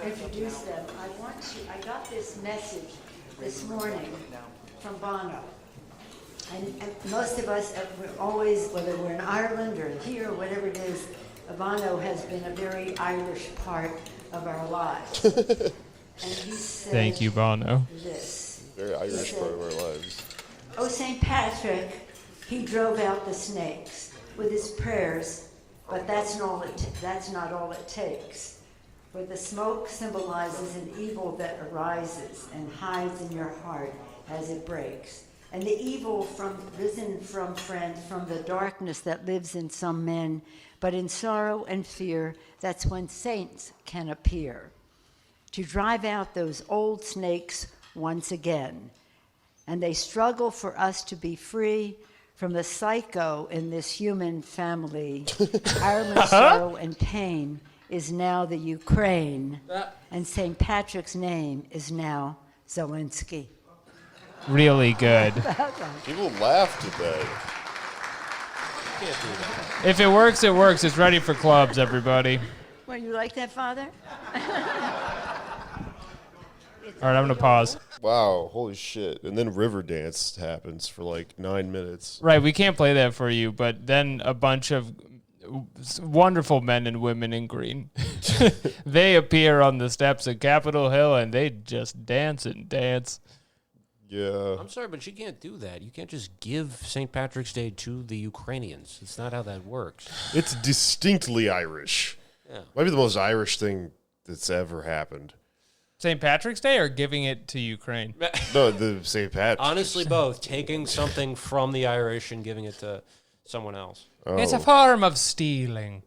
introduce them, I got this message this morning from Bono. And most of us, we're always, whether we're in Ireland or here or whatever it is, Bono has been a very Irish part of our lives. And he said, thank you, Bono. This. Very Irish part of our lives. Oh, St. Patrick, he drove out the snakes with his prayers, but that's not all it takes. For the smoke symbolizes an evil that arises and hides in your heart as it breaks. And the evil risen from the darkness that lives in some men, but in sorrow and fear, that's when saints can appear, to drive out those old snakes once again. And they struggle for us to be free from the psycho in this human family. Ireland's sorrow and pain is now the Ukraine, and St. Patrick's name is now Zelensky. Really good. People laughed at that. Can't do that. If it works, it works. It's ready for clubs, everybody. Well, you like that, Father? All right, I'm going to pause. Wow, holy shit. And then River Dance happens for like 9 minutes. Right, we can't play that for you, but then a bunch of wonderful men and women in green. They appear on the steps of Capitol Hill, and they just dance and dance. Yeah. I'm sorry, but you can't do that. You can't just give St. Patrick's Day to the Ukrainians. It's not how that works. It's distinctly Irish. Yeah. Might be the most Irish thing that's ever happened. St. Patrick's Day or giving it to Ukraine? No, the St. Patrick's. Honestly, both. Taking something from the Irish and giving it to someone else. Oh. It's a form of stealing.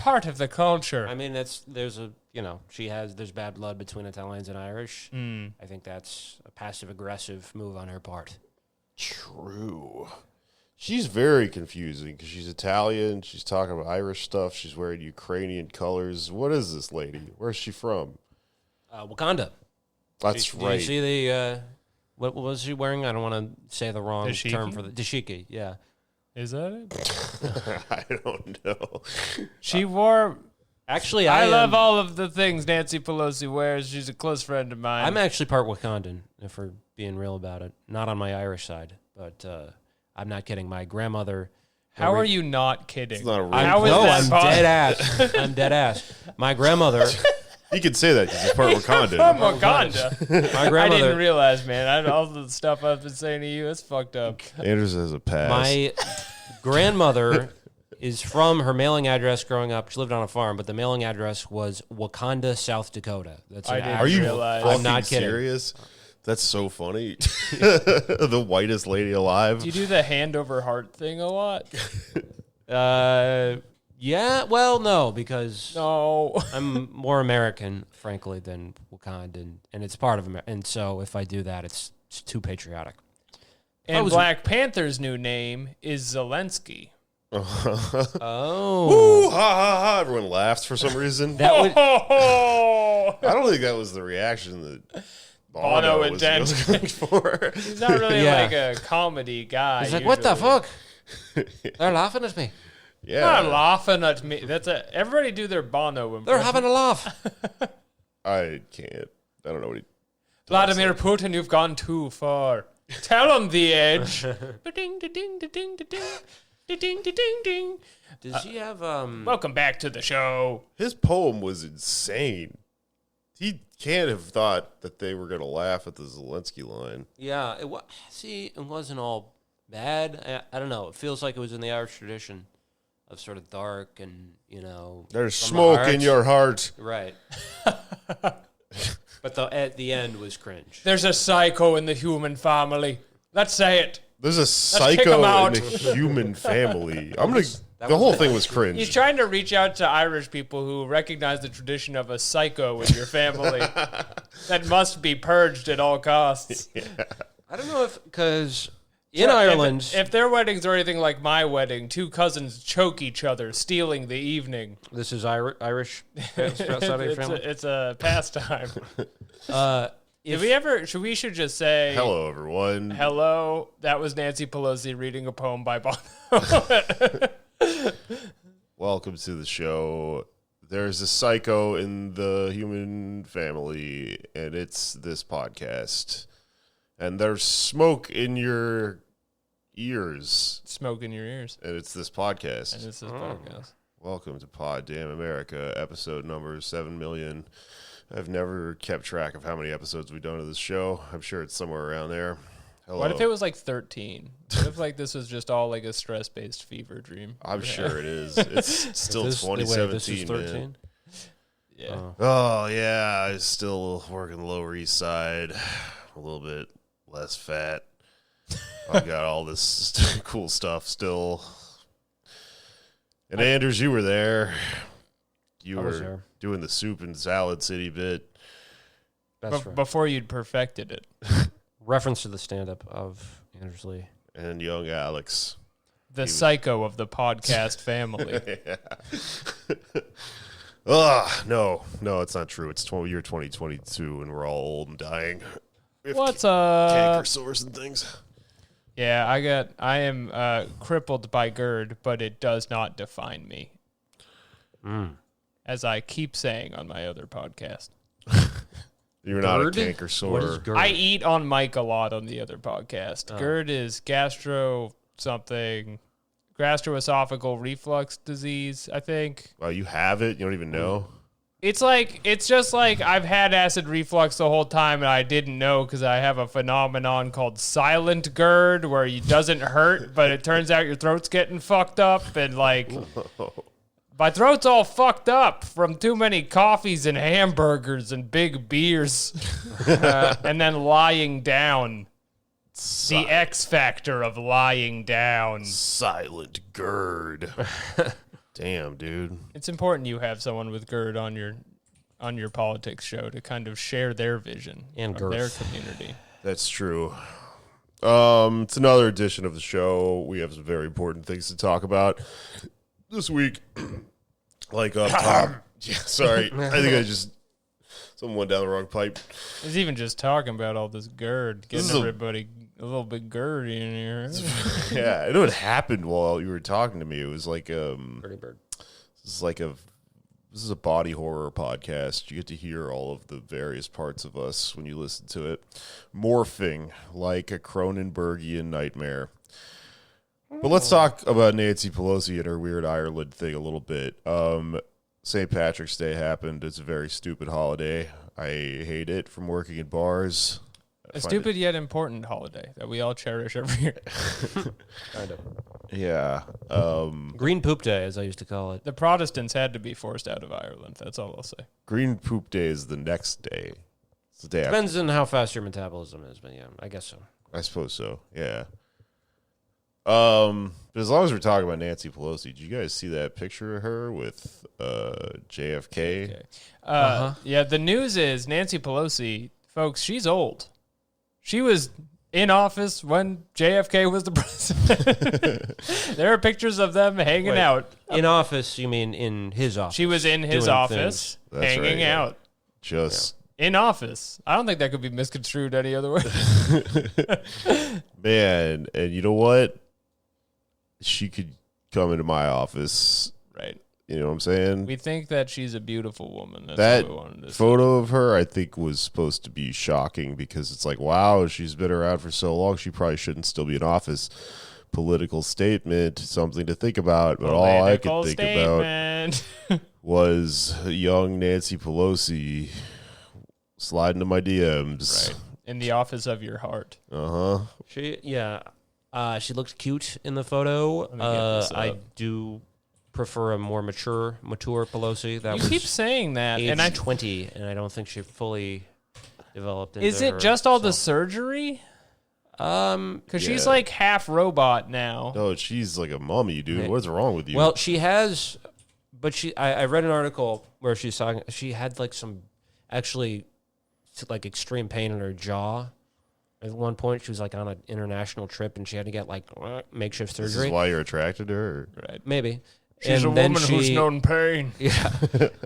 Part of the culture. I mean, there's bad blood between Italians and Irish. I think that's a passive-aggressive move on her part. True. She's very confusing because she's Italian. She's talking about Irish stuff. She's wearing Ukrainian colors. What is this lady? Where's she from? Wakanda. That's Do right. you see the, what was she wearing? I don't want to say the wrong Dashiki? term for the dashiki, yeah. Is that it? I don't know. She wore... Actually, I love all of the things Nancy Pelosi wears. She's a close friend of mine. I'm actually part Wakandan, if we're being real about it. Not on my Irish side, but I'm not kidding. My grandmother... How are you not kidding? It's not a real How is No, that I'm possible? dead ass. I'm dead ass. My grandmother... You can say that because it's part Wakanda. From Wakanda. My I grandmother... didn't realize, man. All the stuff I've been saying to you, it's fucked up. Anders has a pass. My grandmother is from her mailing address growing up. She lived on a farm, but the mailing address was Wakanda, South Dakota. That's I an didn't Are you realize. fucking I'm not kidding. serious? That's so funny. The whitest lady alive. Do you do the hand over heart thing a lot? Yeah, well, no, because No. I'm more American, frankly, than Wakandan, and it's part of America. And so if I do that, it's too patriotic. And was- Black Panther's new name is Zelensky. Oh. Ooh, ha ha ha. Everyone laughs for some reason. That would, I don't think that was the reaction that Bono was intended. going for. He's not really Yeah. like a comedy guy. He's like, what the usually. fuck? They're laughing at me. They're not Yeah. laughing at me. Everybody do their Bono impression. They're having a laugh. I can't. I don't know what he. Vladimir Putin, you've gone too far. Tell him the edge. Ba-ding, da-ding, da-ding, da-ding, da-ding, da-ding, ding. Does he have Welcome back to the show. His poem was insane. He can't have thought that they were going to laugh at the Zelensky line. Yeah, it wasn't all bad. I don't know. It feels like it was in the Irish tradition of sort of dark and, There's from the smoke in heart. your heart. Right. But at the end was cringe. There's a psycho in the human family. Let's say it. There's a kick him psycho out. in the human family. The whole thing was cringe. He's trying to reach out to Irish people who recognize the tradition of a psycho in your family that must be purged at all costs. I don't know because in Ireland... If their weddings are anything like my wedding, two cousins choke each other, stealing the evening. This is Irish side of your family? It's a pastime. If- Should just say, Hello, everyone. hello, that was Nancy Pelosi reading a poem by Bono. Welcome to the show. there's a psycho in the human family, and it's this podcast. And there's smoke in your ears, Smoke in your ears. and it's this podcast. And this is podcast. Welcome to Pod Damn America, episode number 7 million. I've never kept track of how many episodes we've done of this show. I'm sure it's somewhere around there. Hello. What if it was like 13? What if like this was just all like a stress-based fever dream? I'm sure it is. It's still 2017, this is 13? man. Yeah. Oh, yeah. I'm still working the Lower East Side. A little bit less fat. I've got all this cool stuff still. And Anders, you were there. You I was were there. doing the soup and salad city bit. That's right. Before you'd perfected it. Reference to the stand-up of Anders Lee. And young Alex. The psycho of the podcast family. No, it's not true. It's year 2022, and we're all old and dying. We have What's canker up? sores and things. Yeah, I am crippled by GERD, but it does not define me. As I keep saying on my other podcast. You're not a GERD? canker sore. What is GERD? I eat on mic a lot on the other podcast. GERD is gastroesophageal reflux disease, I think. Well, you have it. You don't even know. It's just like I've had acid reflux the whole time and I didn't know because I have a phenomenon called silent GERD where it doesn't hurt, but it turns out your throat's getting fucked up and like my throat's all fucked up from too many coffees and hamburgers and big beers and then lying down. The X factor of lying down. Silent GERD. Damn, dude. It's important you have someone with GERD on your politics show to kind of share their vision And of their girth. community. That's true. It's another edition of the show. We have some very important things to talk about this week. Like up top. Yeah, sorry. I think someone went down the wrong pipe. It's even just talking about all this GERD, This getting is everybody a little bit GERD in here. Yeah, I know what happened while you were talking to me. It was like Pretty bird. this is a body horror podcast. You get to hear all of the various parts of us when you listen to it, morphing like a Cronenbergian nightmare. But let's talk about Nancy Pelosi and her weird Ireland thing a little bit. St. Patrick's Day happened. It's a very stupid holiday. I hate it from working in bars. A stupid yet important holiday that we all cherish every year. Kind of. Yeah. Green Poop Day, as I used to call it. The Protestants had to be forced out of Ireland. That's all I'll say. Green Poop Day is the next day. It's the day after. Depends on how fast your metabolism is, but yeah, I guess so. I suppose so. Yeah. But as long as we're talking about Nancy Pelosi, did you guys see that picture of her with JFK? Okay. Yeah, the news is Nancy Pelosi, folks, she's old. She was in office when JFK was the president. There are pictures of them hanging Wait. out. In office, you mean in his office? She was in his doing office, That's hanging right, yeah. out. Just In office. I don't think that could be misconstrued any other way. man, and you know what? She could come into my office. Right. You know what I'm saying? We think that she's a beautiful woman. That's That what we wanted to say. photo of her, I think, was supposed to be shocking because it's like, wow, she's been around for so long. She probably shouldn't still be in office. Political statement, something to think about. But all I could think about was young Nancy Pelosi sliding to my DMs. Right. In the office of your heart. Uh-huh. She looked cute in the photo. me get this I up. do prefer a more mature Pelosi. That You was keep saying that, age and I 20, and I don't think she fully developed into is it her just all the self. surgery? Because she's Yeah. like half robot now. No, she's like a mummy, dude. Hey. What's wrong with you? Well, she has, but I read an article where she's talking. She had like some actually like extreme pain in her jaw. At one point, she was like on an international trip, and she had to get like makeshift this surgery. is why you're attracted to her? Right. Maybe She's And a then woman who's she- known pain. Yeah,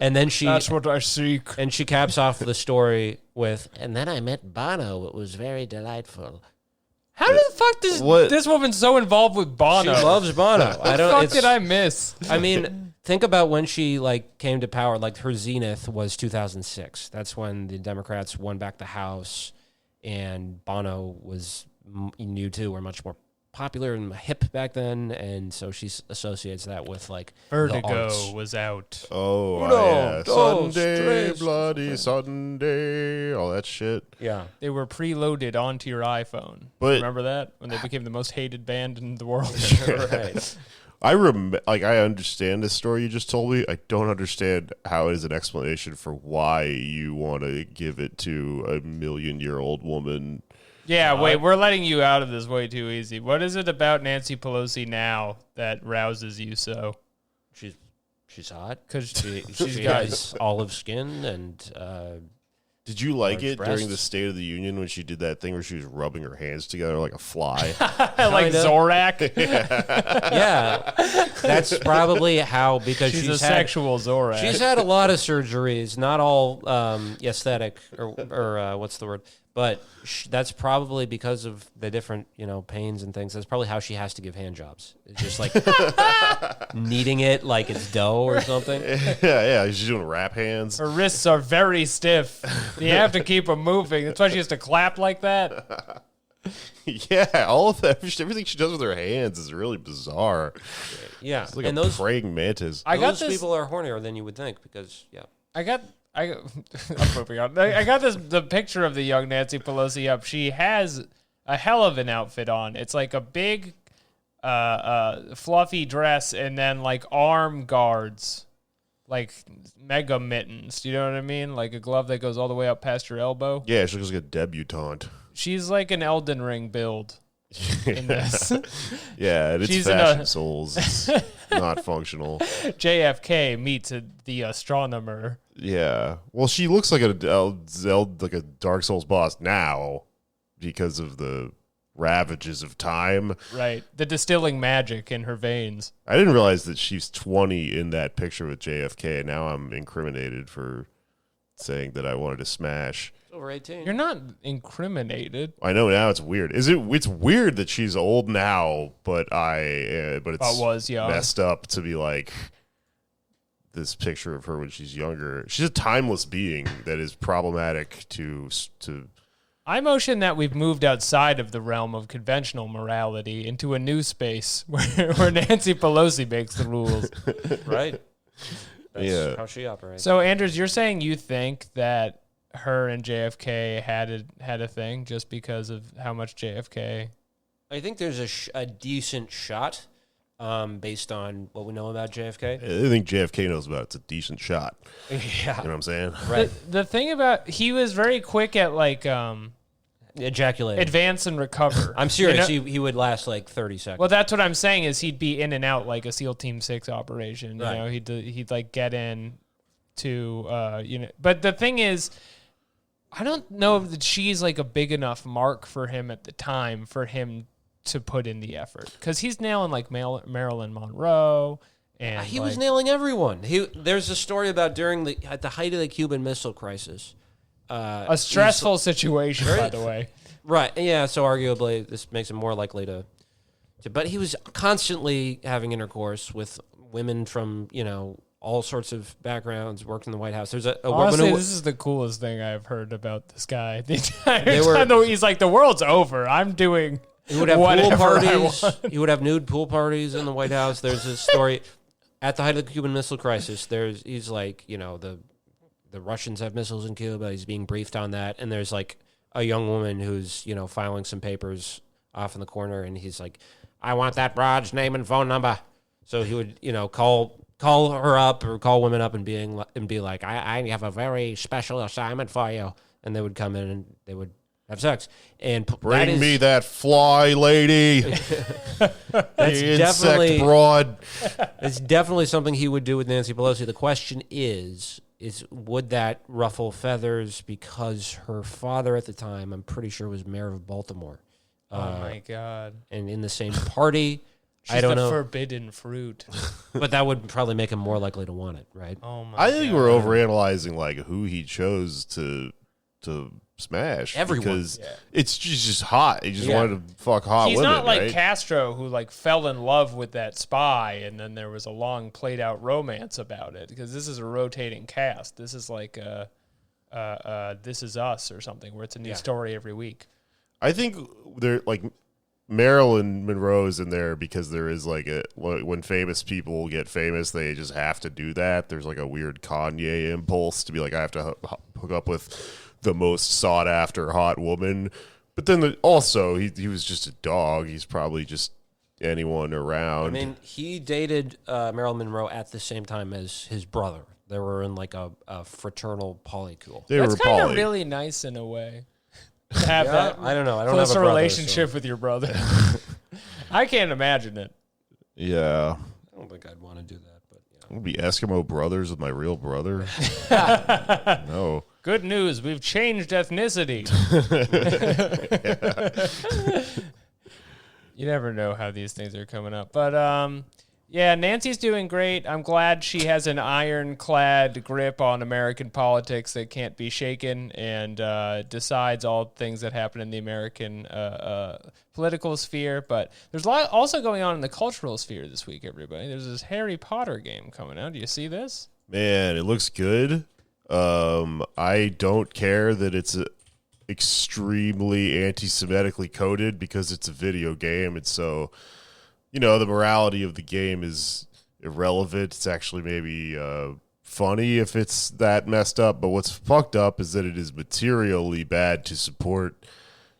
and then she That's what I seek. and she caps off the story with, and then I met Bono. It was very delightful. How the fuck does What? this woman so involved with Bono? She loves Bono. What the fuck did I miss? I mean, think about when she like came to power. Like her zenith was 2006. That's when the Democrats won back the House, and Bono was U2 were much more popular and hip back then, and so she associates that with like the Vertigo arts. was out. Oh, Uno, yeah. dos, Sunday, tres. bloody Sunday, all that shit. Yeah, They were preloaded onto your iPhone. But- Remember that? When they became the most hated band in the world? right. I I understand this story you just told me. I don't understand how it is an explanation for why you want to give it to a 1,000,000-year-old woman. Yeah, wait, we're letting you out of this way too easy. What is it about Nancy Pelosi now that rouses you so? She's hot. Because She has olive skin and Did you like Large it during the breasts. State of the Union when she did that thing where she was rubbing her hands together like a fly? like Kinda. Zorak. yeah, that's probably how because She's a she's had sexual Zorak. she's had a lot of surgeries, not all aesthetic or what's the word, but that's probably because of the different pains and things. That's probably how she has to give hand jobs. It's just like kneading it like it's dough or something. yeah, she's doing rap hands. Her wrists are very stiff. You have to keep them moving. That's why she has to clap like that. Yeah, all of that, everything she does with her hands is really bizarre. Yeah, It's like and a those praying mantis. I got those this. people are hornier than you would think because I'm moving on. I got the picture of the young Nancy Pelosi up. She has a hell of an outfit on. It's like a big, fluffy dress and then like arm guards, like mega mittens. Do you know what I mean? Like a glove that goes all the way up past your elbow. Yeah, she looks like a debutante. She's like an Elden Ring build in this. Yeah, and it's She's in fashion a- souls. It's not functional. JFK meets the astronomer. Yeah. Well, she looks like a Dark Souls boss now because of the ravages of time. Right. The distilling magic in her veins. I didn't realize that she's 20 in that picture with JFK. Now I'm incriminated for saying that I wanted to smash. over 18. You're not incriminated. I know now it's weird. It's weird that she's old now, but it's Was young. messed up to be like this picture of her when she's younger. She's a timeless being that is problematic to I motion that we've moved outside of the realm of conventional morality into a new space where Nancy Pelosi makes the rules. Right? That's Yeah. how she operates. So, Andrews, you're saying you think that her and JFK had a thing just because of how much JFK... I think there's a decent shot based on what we know about JFK. I think JFK knows about it's a decent shot. Yeah. You know what I'm saying? Right. The thing about... He was very quick at, like, Ejaculating. advance and recover. I'm serious. You know? He would last like 30 seconds. Well, that's what I'm saying is he'd be in and out like a SEAL Team 6 operation. You Right. know, he'd like get in to, But the thing is, I don't know that she's like a big enough mark for him at the time for him to put in the effort. Because he's nailing like Marilyn Monroe. And he like, was nailing everyone. There's a story about at the height of the Cuban Missile Crisis. a stressful situation, by the way. Right. Yeah. So arguably, this makes him more likely to. But he was constantly having intercourse with women from all sorts of backgrounds. Worked in the White House. There's a Honestly, woman this is the coolest thing I've heard about this guy. The entire They were- time, though, he's like, the world's over. I'm doing He would have pool whatever I parties. want. He would have nude pool parties in the White House. There's a story at the height of the Cuban Missile Crisis. He's like, the Russians have missiles in Cuba. He's being briefed on that, and there's like a young woman who's filing some papers off in the corner, and he's like, "I want that broad's name and phone number." So he would call her up or call women up and be like, "I have a very special assignment for you," and they would come in and they would have sex. And Bring me that fly, lady. That's The definitely insect broad. it's definitely something he would do with Nancy Pelosi. The question is would that ruffle feathers because her father at the time, I'm pretty sure, was mayor of Baltimore. Oh my God. And in the same party. She's I don't the know. forbidden fruit. But that would probably make him more likely to want it, right? Oh my I think God. we're overanalyzing like who he chose to to smash Everyone. because it's just hot. He just wanted to fuck hot He's women. not like right? Castro, who like fell in love with that spy, and then there was a long played out romance about it. Because this is a rotating cast. This is like This Is Us or something, where it's a new story every week. I think they're like Marilyn Monroe's in there because there is like when famous people get famous, they just have to do that. There's like a weird Kanye impulse to be like, I have to hook up with the most sought after hot woman. But then also he was just a dog. He's probably just anyone around. I mean, he dated Marilyn Monroe at the same time as his brother. They were in like a fraternal polycule. That's kind of really nice in a way. Have that I don't know. I don't have a closer brother, relationship with your brother. I can't imagine it. Yeah. I don't think I'd want to do that, but I'm gonna be Eskimo brothers with my real brother. No. Good news, we've changed ethnicity. You never know how these things are coming up. But yeah, Nancy's doing great. I'm glad she has an ironclad grip on American politics that can't be shaken and decides all things that happen in the American political sphere. But there's a lot also going on in the cultural sphere this week, everybody. There's this Harry Potter game coming out. Do you see this? Man, it looks good. I don't care that it's extremely anti-Semitically coded because it's a video game, and so the morality of the game is irrelevant. It's actually maybe funny if it's that messed up, but what's fucked up is that it is materially bad to support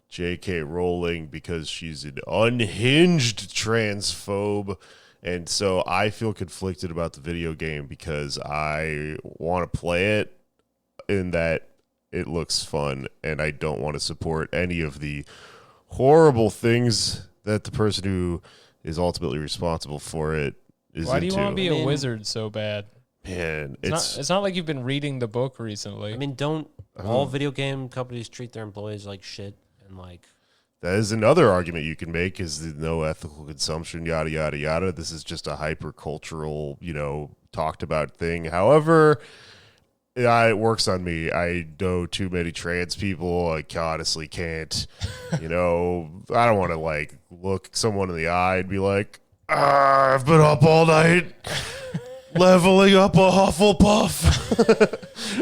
J.K. Rowling because she's an unhinged transphobe. And so I feel conflicted about the video game because I want to play it in that it looks fun, and I don't want to support any of the horrible things that the person who is ultimately responsible for it is Why do you into. want to be a wizard so bad? Man, It's not like you've been reading the book recently. I mean, don't all video game companies treat their employees like shit and like? that is another argument you can make is the no ethical consumption, yada, yada, yada. This is just a hyper-cultural, talked about thing. However, it works on me. I know too many trans people. I honestly can't, I don't want to look someone in the eye and be like, I've been up all night leveling up a Hufflepuff.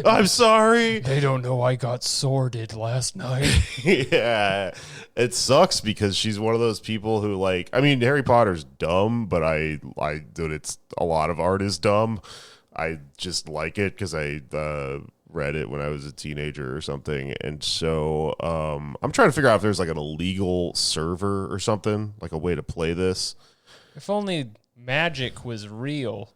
I'm sorry. They don't know I got sworded last night. Yeah, it sucks because she's one of those people who Harry Potter's dumb, but I dude, it's a lot of art is dumb. I just like it because I read it when I was a teenager or something, and so I'm trying to figure out if there's an illegal server or something, like a way to play this. If only magic was real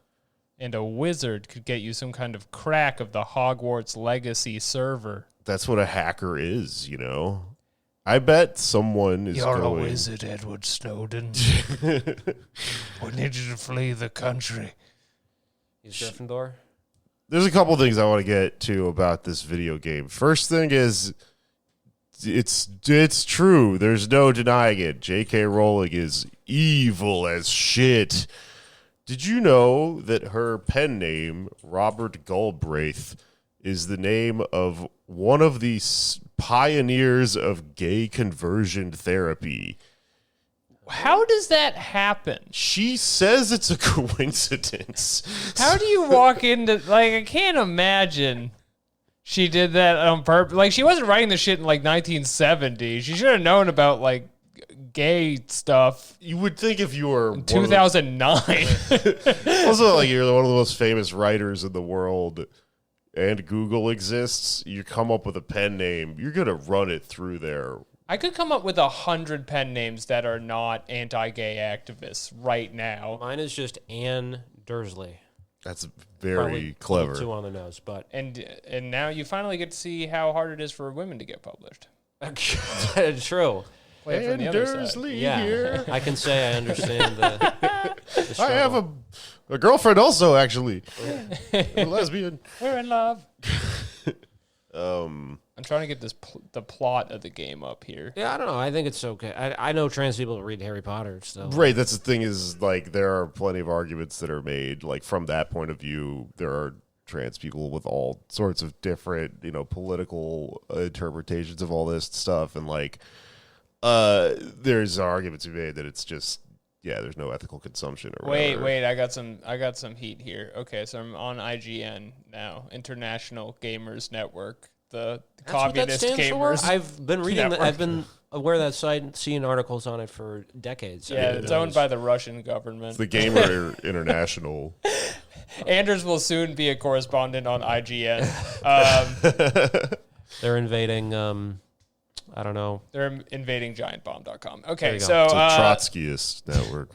and a wizard could get you some kind of crack of the Hogwarts Legacy server. That's what a hacker is, I bet someone is You're going... a wizard, Edward Snowden. We need you to flee the country. He's Gryffindor. There's a couple things I want to get to about this video game. First thing is, it's true. There's no denying it. J.K. Rowling is evil as shit. Did you know that her pen name, Robert Galbraith, is the name of one of the pioneers of gay conversion therapy? How does that happen? She says it's a coincidence. How do you walk into, I can't imagine she did that on purpose. She wasn't writing this shit in 1970. She should have known about gay stuff. You would think if you were 2009. Also, you're one of the most famous writers in the world, and Google exists, you come up with a pen name, you're gonna run it through there. I could come up with 100 pen names that are not anti-gay activists right now. Mine is just Anne Dursley. That's very Probably clever. Two on the nose, but And now you finally get to see how hard it is for women to get published. true. Play it from the And other side. Dursley Yeah, here. I can say I understand the I have struggle. a girlfriend also, actually. A lesbian. We're in love. I'm trying to get the plot of the game up here. Yeah, I don't know. I think it's okay. I know trans people read Harry Potter, so Right, that's the thing is, there are plenty of arguments that are made, from that point of view. There are trans people with all sorts of different, political interpretations of all this stuff, and like, there's an argument to be made that it's just, there's no ethical consumption or whatever. Wait, I got some heat here. Okay, so I'm on IGN now, International Gamers Network, the That's communist what that stands gamers. for? I've been reading that. Network. I've been aware of that site, seeing articles on it for decades. Yeah, it's owned by the Russian government. It's the Gamer International. Anders will soon be a correspondent on IGN. They're invading. I don't know. They're invading giantbomb.com. There Okay, you go. so It's a Trotskyist network.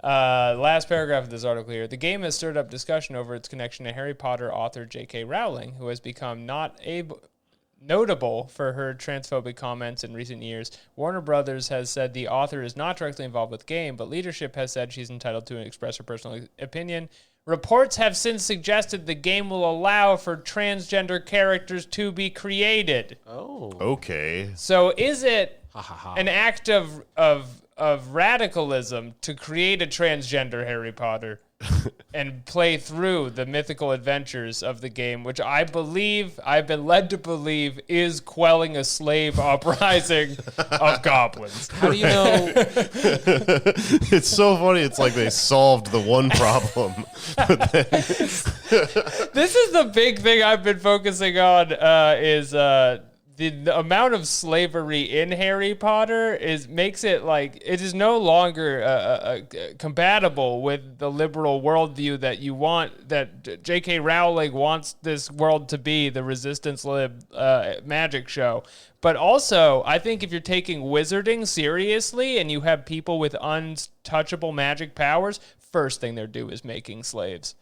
last paragraph of this article here. The game has stirred up discussion over its connection to Harry Potter author J.K. Rowling, who has become notable for her transphobic comments in recent years. Warner Brothers has said the author is not directly involved with the game, but leadership has said she's entitled to express her personal opinion. Reports have since suggested the game will allow for transgender characters to be created. Oh. Okay. So is it Ha ha ha. an act of radicalism to create a transgender Harry Potter and play through the mythical adventures of the game, which I've been led to believe is quelling a slave uprising of goblins? How do you know? It's so funny. It's like they solved the one problem. This is the big thing I've been focusing on is the amount of slavery in Harry Potter makes it like it is no longer compatible with the liberal worldview that you want, that J.K. Rowling wants this world to be, the Resistance Lib magic show. But also, I think if you're taking wizarding seriously and you have people with untouchable magic powers, first thing they'll do is making slaves.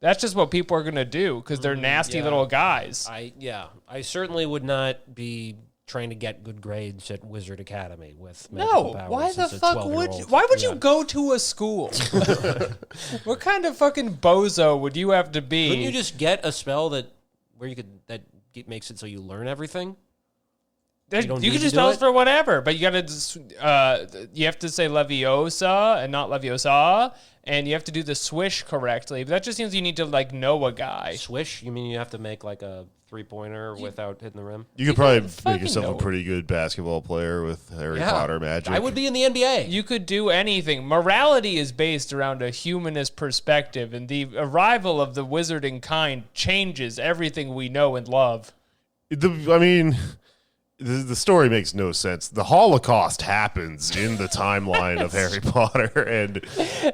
That's just what people are going to do because they're nasty little guys. I certainly would not be trying to get good grades at Wizard Academy with magical powers. Why the as a fuck would 12-year-old. why would you go to a school? What kind of fucking bozo would you have to be? Couldn't you just get a spell that makes it so you learn everything? You don't can need to just do spell it? for whatever, but you gotta just, you have to say Leviosa and not Leviosa, and you have to do the swish correctly. But that just means you need to like know a guy. Swish? You mean you have to make like a 3-pointer without hitting the rim? You could probably fucking make yourself know. a pretty good basketball player with Harry Potter magic. I would be in the NBA. You could do anything. Morality is based around a humanist perspective, and the arrival of the wizarding kind changes everything we know and love. The story makes no sense. The Holocaust happens in the timeline of Harry Potter, and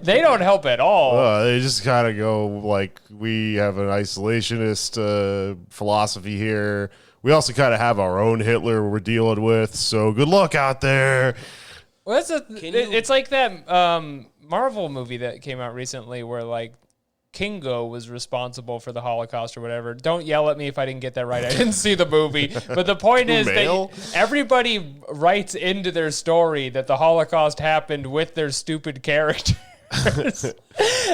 They don't help at all. they just kind of go like, we have an isolationist philosophy here. We also kind of have our own Hitler we're dealing with, so good luck out there. Well, it's like that Marvel movie that came out recently where like Kingo was responsible for the Holocaust or whatever. Don't yell at me if I didn't get that right. I didn't see the movie. But the point is Male? that everybody writes into their story that the Holocaust happened with their stupid characters.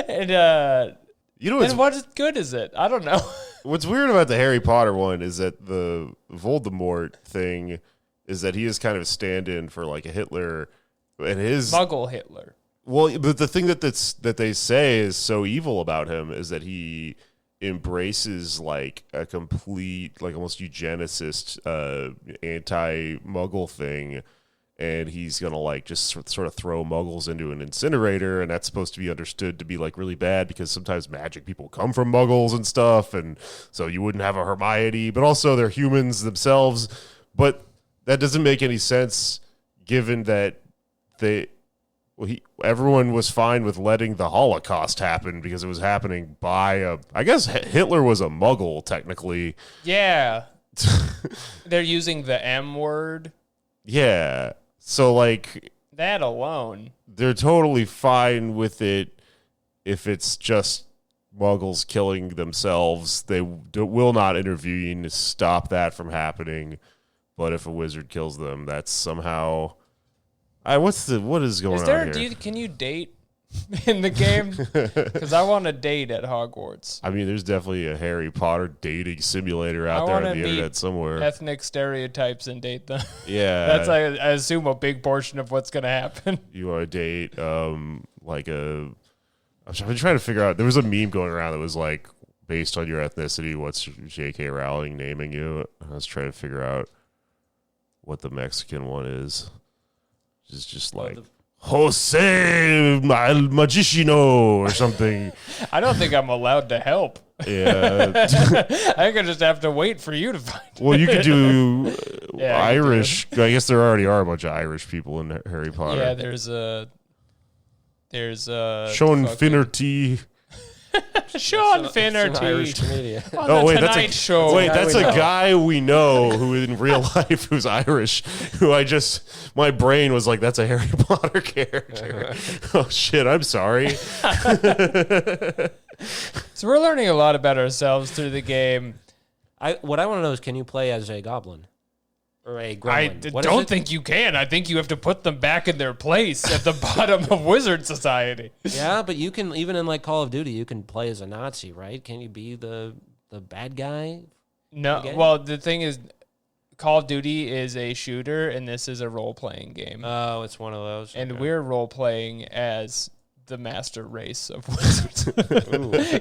And What's then what good is it? I don't know. What's weird about the Harry Potter one is that the Voldemort thing is that he is kind of a stand-in for like a Hitler, and his Muggle Hitler. Well, but the thing that they say is so evil about him is that he embraces like a complete, like almost eugenicist, anti-Muggle thing, and he's gonna like just sort of throw Muggles into an incinerator, and that's supposed to be understood to be like really bad because sometimes magic people come from Muggles and stuff, and so you wouldn't have a Hermione, but also they're humans themselves, but that doesn't make any sense given that everyone was fine with letting the Holocaust happen because it was happening by I guess Hitler was a Muggle technically. Yeah. They're using the M word. Yeah. So like That alone. they're totally fine with it if it's just Muggles killing themselves. They will not intervene to stop that from happening. But if a wizard kills them, that's somehow what is going on here? Can you date in the game? Because I want to date at Hogwarts. I mean, there's definitely a Harry Potter dating simulator out I there on wanna the meet internet somewhere. Ethnic stereotypes and date them. Yeah. That's, I assume, a big portion of what's going to happen. You want to date I'm trying to figure out. There was a meme going around that was like, based on your ethnicity, what's J.K. Rowling naming you? I was trying to figure out what the Mexican one is. It's just like Jose Magicino or something. I don't think I'm allowed to help. Yeah. I could just have to wait for you to find it. Well, you could do Yeah, I could do Irish. I guess there already are a bunch of Irish people in Harry Potter. Yeah, there's Sean fucking- Finnerty. Sean It's an Irish Finnerty. comedian. On Oh the wait, Tonight Show. that's a guy we know who in real life who's Irish. Who my brain was like, that's a Harry Potter character. Oh shit, I'm sorry. So we're learning a lot about ourselves through the game. What I want to know is, can you play as a goblin or a I gremlin? What is don't it? think you can. I think you have to put them back in their place at the bottom of Wizard Society. Yeah, but you can, even in like Call of Duty, you can play as a Nazi, right? Can you be the bad guy? No, Okay. well, the thing is, Call of Duty is a shooter, and this is a role-playing game. Oh, it's one of those. And Okay. we're role-playing as the master race of wizards.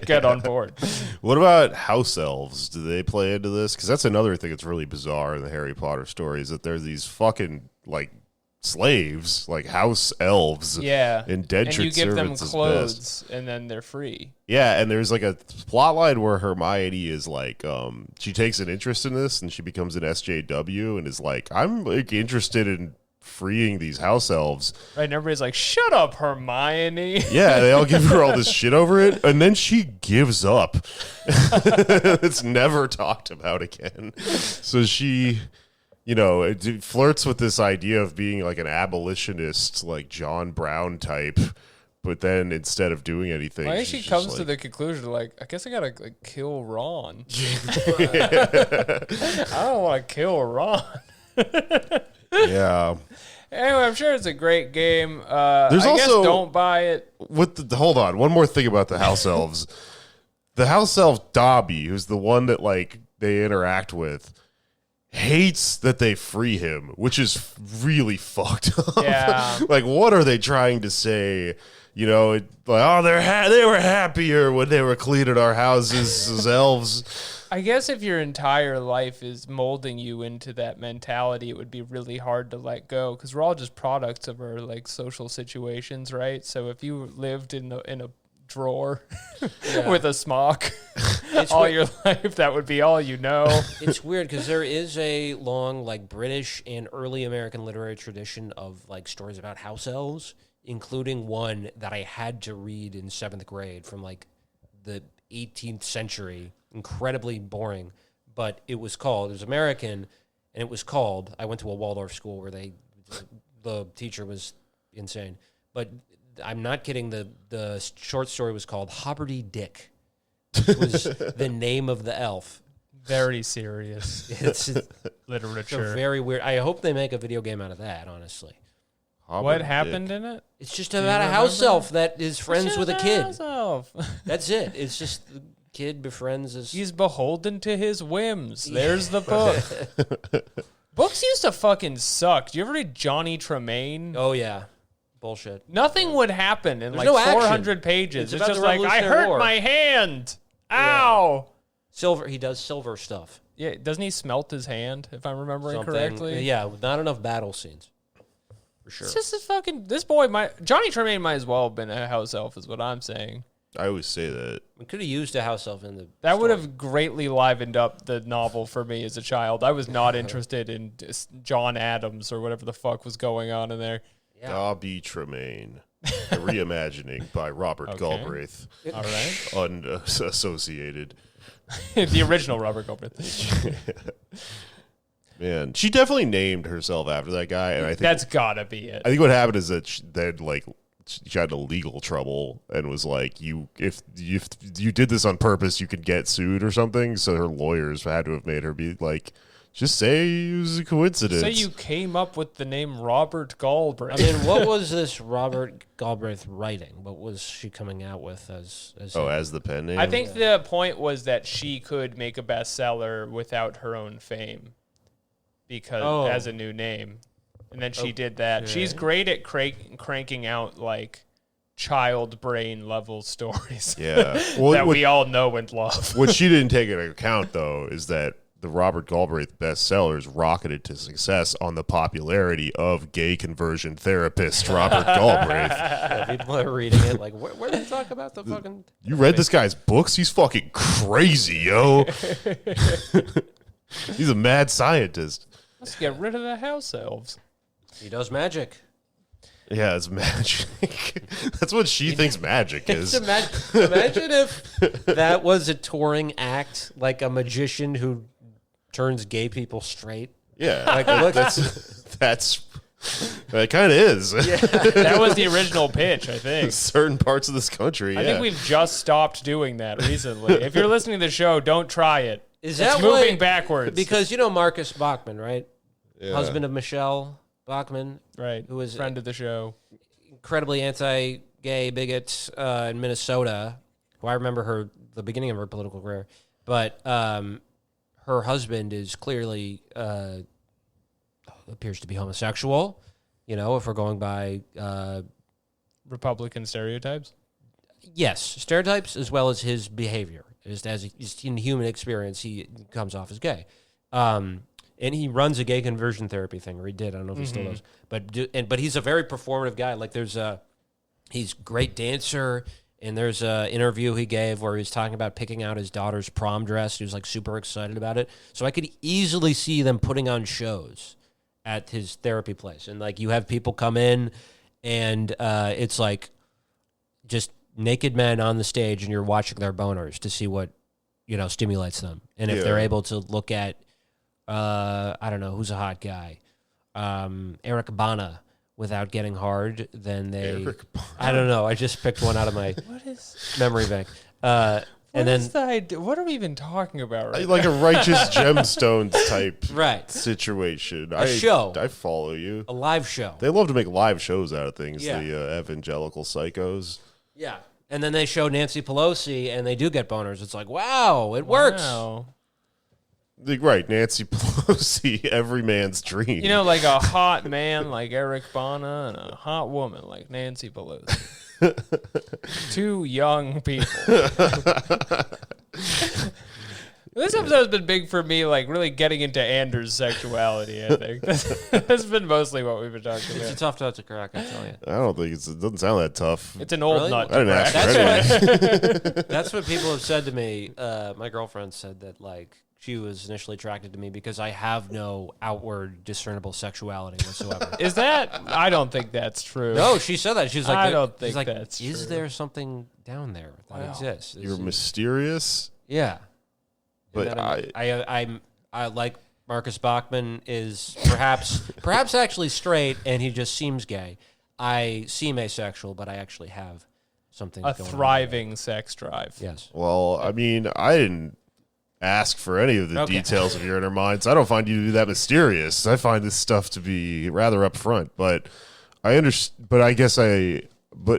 Get on board. What about house elves? Do they play into this? Because that's another thing that's really bizarre in the Harry Potter story is that there's these fucking like slaves, like house elves. Yeah. Indentured And you give them servants is clothes, best. and then they're free. Yeah, and there's like a plot line where Hermione is like, she takes an interest in this and she becomes an SJW and is like, I'm like interested in freeing these house elves. Right, and everybody's like, shut up, Hermione. Yeah, they all give her all this shit over it, and then she gives up. It's never talked about again. So she, it flirts with this idea of being like an abolitionist, like John Brown type, but then instead of doing anything, I think she she's comes just to like, the conclusion, like, I guess I gotta kill Ron. I don't want to kill Ron. yeah. Anyway, I'm sure it's a great game. There's I guess also- don't buy it. Hold on, one more thing about the house elves. The house elf Dobby, who's the one that like they interact with, hates that they free him, which is really fucked up. Yeah. Like, what are they trying to say? Like, oh, they were happier when they were cleaning our houses as elves. I guess if your entire life is molding you into that mentality, it would be really hard to let go because we're all just products of our like social situations, right? So if you lived in a drawer with a smock all your life, that would be all you know. It's weird because there is a long like British and early American literary tradition of like stories about house elves, including one that I had to read in 7th grade from like the 18th century. Incredibly boring, but it was American, and it was called, I went to a Waldorf school where the teacher was insane, but I'm not kidding, the short story was called Hobbardy Dick, which was the name of the elf. Very serious It's literature. very weird. I hope they make a video game out of that, honestly. What happened in it? It's just about a house elf that is friends with a kid. Himself. That's it. It's just the kid befriends his... He's beholden to his whims. There's the book. Books used to fucking suck. Do you ever read Johnny Tremaine? Oh, yeah. Bullshit. Nothing would happen in There's like no action. 400 pages. It's It's about just the like, I Revolutionary hurt War. my hand. Ow. He does silver stuff. Yeah, doesn't he smelt his hand, if I'm remembering Something. correctly? Yeah, not enough battle scenes. For sure. It's just a fucking, Johnny Tremaine might as well have been a house elf, is what I'm saying. I always say that. We could have used a house elf in the That would story. have greatly livened up the novel for me as a child. I was not interested in John Adams or whatever the fuck was going on in there. Yeah. Dobby Tremaine. A reimagining by Robert Okay. Galbraith. All right. Unassociated. The original Robert Galbraith. Man, she definitely named herself after that guy, and I think That's gotta be it. I think what happened is that she got into legal trouble and was like, if you did this on purpose, you could get sued or something. So her lawyers had to have made her be like, just say it was a coincidence. Say you came up with the name Robert Galbraith. I mean, what was this Robert Galbraith writing? What was she coming out with as him? as the pen name. I think the point was that she could make a bestseller without her own fame because as a new name. And then she did that. She's great at cranking out like child brain level stories. Yeah. Well, that we all know and love. what she didn't take into account, though, is that the Robert Galbraith bestsellers rocketed to success on the popularity of gay conversion therapist Robert Galbraith. Yeah, people are reading it like, where did they talk about the fucking... You read this guy's books? He's fucking crazy, yo. He's a mad scientist. Let's get rid of the house elves. He does magic. Yeah, it's magic. That's what she thinks magic is. Imagine if that was a touring act, like a magician who turns gay people straight. Yeah, Like, look, that's that kind of is. That was the original pitch, I think. Certain parts of this country. Yeah. I think we've just stopped doing that recently. If you're listening to the show, don't try it. Is it's that moving why- backwards? Because you know Marcus Bachman, right? Yeah. Husband of Michelle Bachman, right, who was friend of the show. incredibly anti-gay bigot in Minnesota. Who I remember the beginning of her political career, but her husband is clearly appears to be homosexual. You know, if we're going by Republican stereotypes. yes, stereotypes as well as his behavior. Just in human experience, he comes off as gay. And he runs a gay conversion therapy thing, or he did. I don't know if he still does. But he's a very performative guy. Like he's a great dancer. And there's an interview he gave where he was talking about picking out his daughter's prom dress. He was like super excited about it. So I could easily see them putting on shows at his therapy place. And like you have people come in and it's like just naked men on the stage and you're watching their boners to see what, stimulates them. And if they're able to look at, I don't know, who's a hot guy? Eric Bana. Without getting hard, then I don't know. I just picked one out of my memory bank. What are we even talking about right like a righteous gemstones type Right. situation. Show. I follow you. A live show. They love to make live shows out of things. Yeah. The evangelical psychos. Yeah. And then they show Nancy Pelosi, and they do get boners. It's like, wow, it works. Wow. Right, Nancy Pelosi, every man's dream. Like a hot man like Eric Bana and a hot woman like Nancy Pelosi. Two young people. This episode's been big for me, like really getting into Anders' sexuality, I think. That's been mostly what we've been talking It's a about. tough nut to crack, I tell you. I don't think it doesn't sound that tough. It's an old Really? nut. I didn't ask for anything. That's what people have said to me. My girlfriend said that, like, she was initially attracted to me because I have no outward discernible sexuality whatsoever. Is that? I don't think that's true. No, she said that. She was like, I don't think she's like, that's is true. there something down there that exists? You're mysterious, Yeah. but I like Marcus Bachman is perhaps actually straight, and he just seems gay. I seem asexual, but I actually have something A going thriving sex drive. on. Yes. well, I mean, I didn't ask for any of the Okay. details of your inner mind, so I don't find you to be that mysterious. I find this stuff to be rather upfront, but I understand. But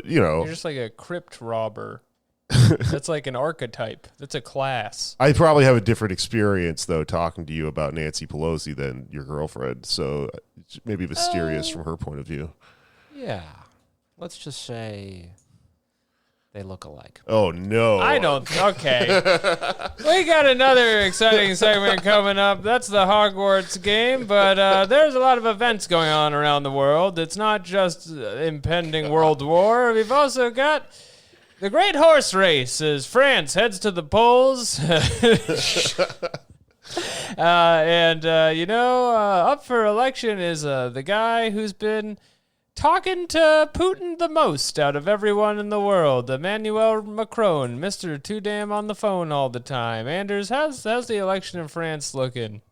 You're just like a crypt robber. That's like an archetype. That's a class. I probably have a different experience though talking to you about Nancy Pelosi than your girlfriend, so maybe mysterious from her point of view. Yeah. Let's just say they look alike. Oh no! I don't. Okay. We got another exciting segment coming up. That's the Hogwarts game, but there's a lot of events going on around the world. It's not just impending world war. We've also got the Great Horse Race as France heads to the polls. Up for election is the guy who's been talking to Putin the most out of everyone in the world, Emmanuel Macron, Mr. Too Damn on the phone all the time. Anders, how's the election in France looking?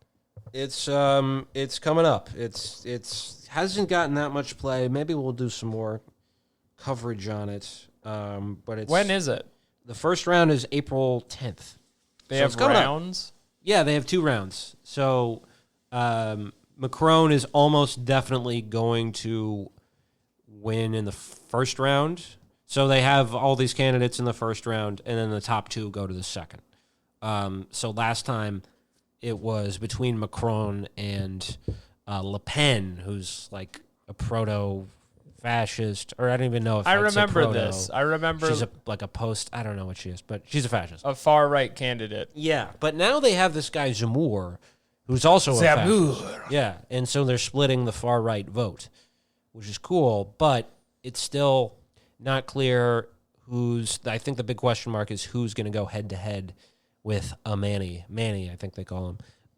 It's coming up. It's hasn't gotten that much play. Maybe we'll do some more coverage on it. But it's When is it? the first round is April 10th. They So have it's coming up. rounds? Yeah, they have 2 rounds. So Macron is almost definitely going to win in the first round. So they have all these candidates in the first round, and then the top 2 go to the second. So last time it was between Macron and Le Pen, who's like a proto fascist, or I don't even know if I I'd say remember proto. this. I remember She's like a post. I don't know what she is, but she's a fascist. a far right candidate. Yeah, but now they have this guy Zemmour, who's also a fascist. Yeah, and so they're splitting the far right vote, which is cool, but it's still not clear who's. I think the big question mark is who's going to go head to head with a Manny, I think they call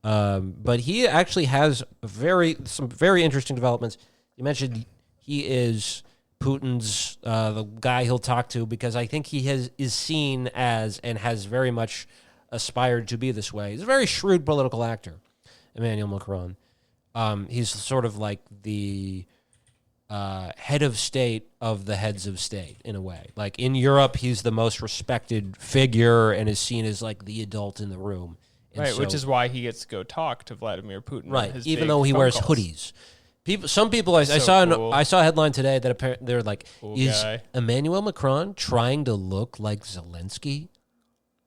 him. But he actually has some very interesting developments. You mentioned he is Putin's the guy he'll talk to, because I think he is seen as and has very much aspired to be this way. He's a very shrewd political actor, Emmanuel Macron. He's sort of like the head of state of the heads of state in a way. Like in Europe, he's the most respected figure and is seen as like the adult in the room. And Right, so- which is why he gets to go talk to Vladimir Putin. on right, his even big though he phone wears calls. hoodies. Some people I So saw cool. I saw a headline today that apparently they're like, Cool is guy. Emmanuel Macron trying to look like Zelensky?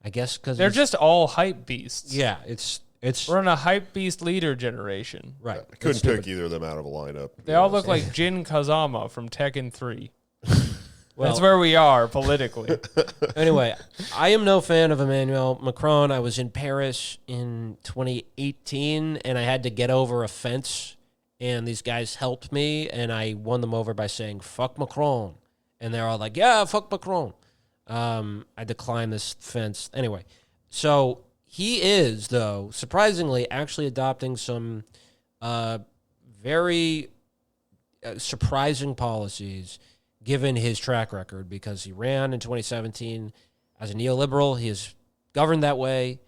I guess because They're just all hype beasts. yeah, it's We're in a hype beast leader generation. right. I couldn't It's stupid. pick either of them out of a lineup. They all look like Jin Kazama from Tekken 3. Well, That's where we are politically. Anyway, I am no fan of Emmanuel Macron. I was in Paris in 2018, and I had to get over a fence, and these guys helped me, and I won them over by saying, fuck Macron. And they're all like, yeah, fuck Macron. I declined this fence. Anyway, so he is, though, surprisingly, actually adopting some very surprising policies given his track record, because he ran in 2017 as a neoliberal. He is governed that way.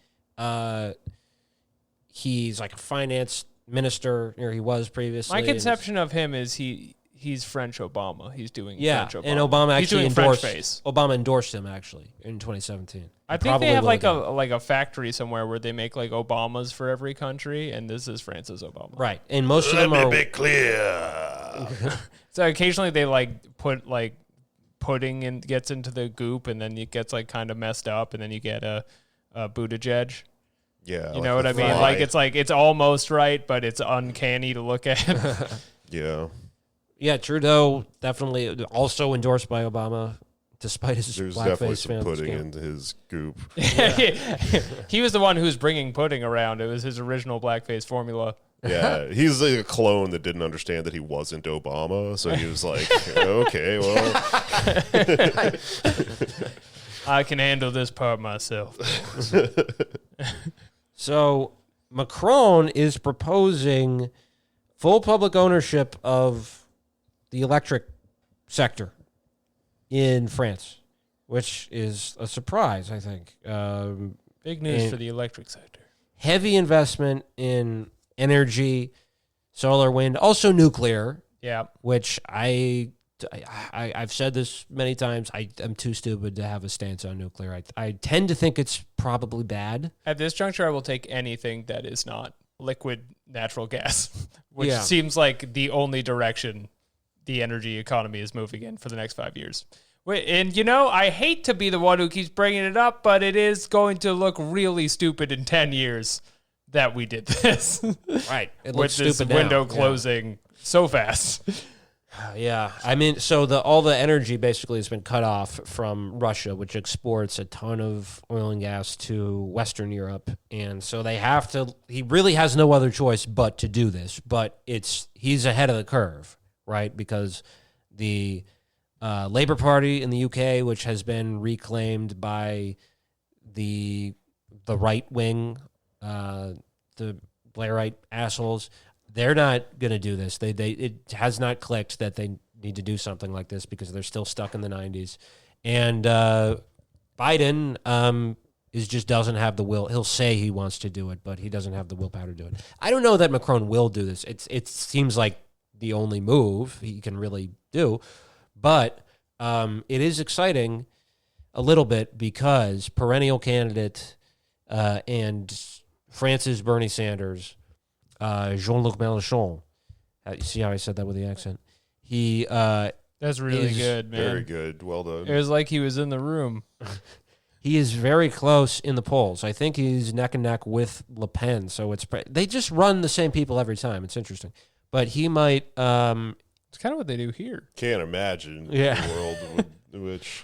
He's like a finance minister, or he was previously. My and conception of him is he's French Obama. He's doing yeah, French Obama. and Obama He's actually doing endorsed. French face. Obama endorsed him actually in 2017. I think they have like a factory somewhere where they make like Obamas for every country, and this is France's Obama. right, and most of Let them me are be clear. So occasionally they like put like pudding and gets into the goop, and then it gets like kind of messed up, and then you get a Buttigieg. Yeah, You know what I mean? Like it's almost right, but it's uncanny to look at. yeah. Yeah, Trudeau definitely also endorsed by Obama, despite his There's definitely blackface some pudding scam. into his goop. He was the one who was bringing pudding around. It was his original blackface formula. Yeah, he's like a clone that didn't understand that he wasn't Obama, so he was like, okay, well, I can handle this part myself. So Macron is proposing full public ownership of the electric sector in France, which is a surprise, I think. Big news And- for the electric sector. Heavy investment in energy, solar, wind, also nuclear, Yeah. which I've said this many times. I'm too stupid to have a stance on nuclear. I tend to think it's probably bad. At this juncture, I will take anything that is not liquid natural gas, which Yeah. seems like the only direction the energy economy is moving in for the next 5 years. And, I hate to be the one who keeps bringing it up, but it is going to look really stupid in 10 years that we did this. Right. It With looks this stupid window now. closing so fast. Yeah. I mean, so all the energy basically has been cut off from Russia, which exports a ton of oil and gas to Western Europe. And so he really has no other choice but to do this. But he's ahead of the curve, right? Because the Labour Party in the UK, which has been reclaimed by the right wing, the Blairite assholes, they're not going to do this. It has not clicked that they need to do something like this because they're still stuck in the 90s. And Biden just doesn't have the will. He'll say he wants to do it, but he doesn't have the willpower to do it. I don't know that Macron will do this. It seems like the only move he can really do. But it is exciting a little bit because perennial candidate and France's Bernie Sanders, Jean-Luc Mélenchon. You see how I said that with the accent? He That's really Is good, man. very good. Well done. It was like he was in the room. he is very close in the polls. I think he's neck and neck with Le Pen. So they just run the same people every time. It's interesting, but he might. It's kind of what they do here. Can't imagine Yeah. a world in which.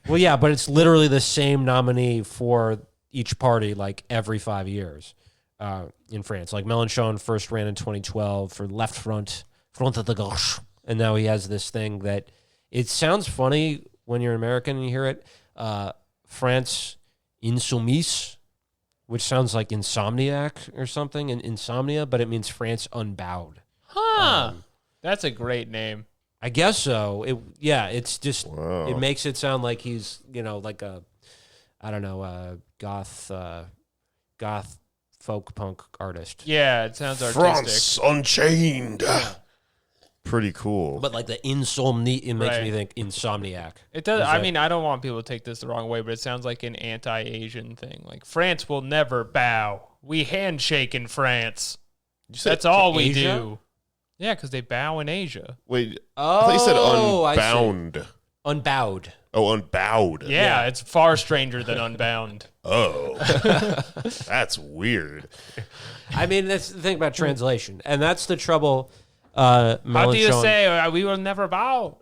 Well, yeah, but it's literally the same nominee for each party, like every 5 years in France. Like Mélenchon first ran in 2012 for Left Front de Gauche, and now he has this thing that it sounds funny when you're American and you hear it. France Insoumise, which sounds like insomniac or something, and insomnia, but it means France unbowed. Huh. That's a great name. I guess so. It's just Wow. it makes it sound like he's like a goth folk punk artist. Yeah, it sounds artistic. France Unchained. Pretty cool. But like the insomni, it makes Right. me think insomniac. It does. Is I that- mean, I don't want people to take this the wrong way, but it sounds like an anti-Asian thing. Like France will never bow. We handshake in France. You said- That's all we Asia? do. Yeah, because they bow in Asia. Wait, Oh, I thought you said I see. unbound. Unbowed. Oh, unbowed. Yeah, it's far stranger than unbound. Oh, that's weird. I mean, that's the thing about translation, and that's the trouble. How do you Mélenchon- say we will never bow?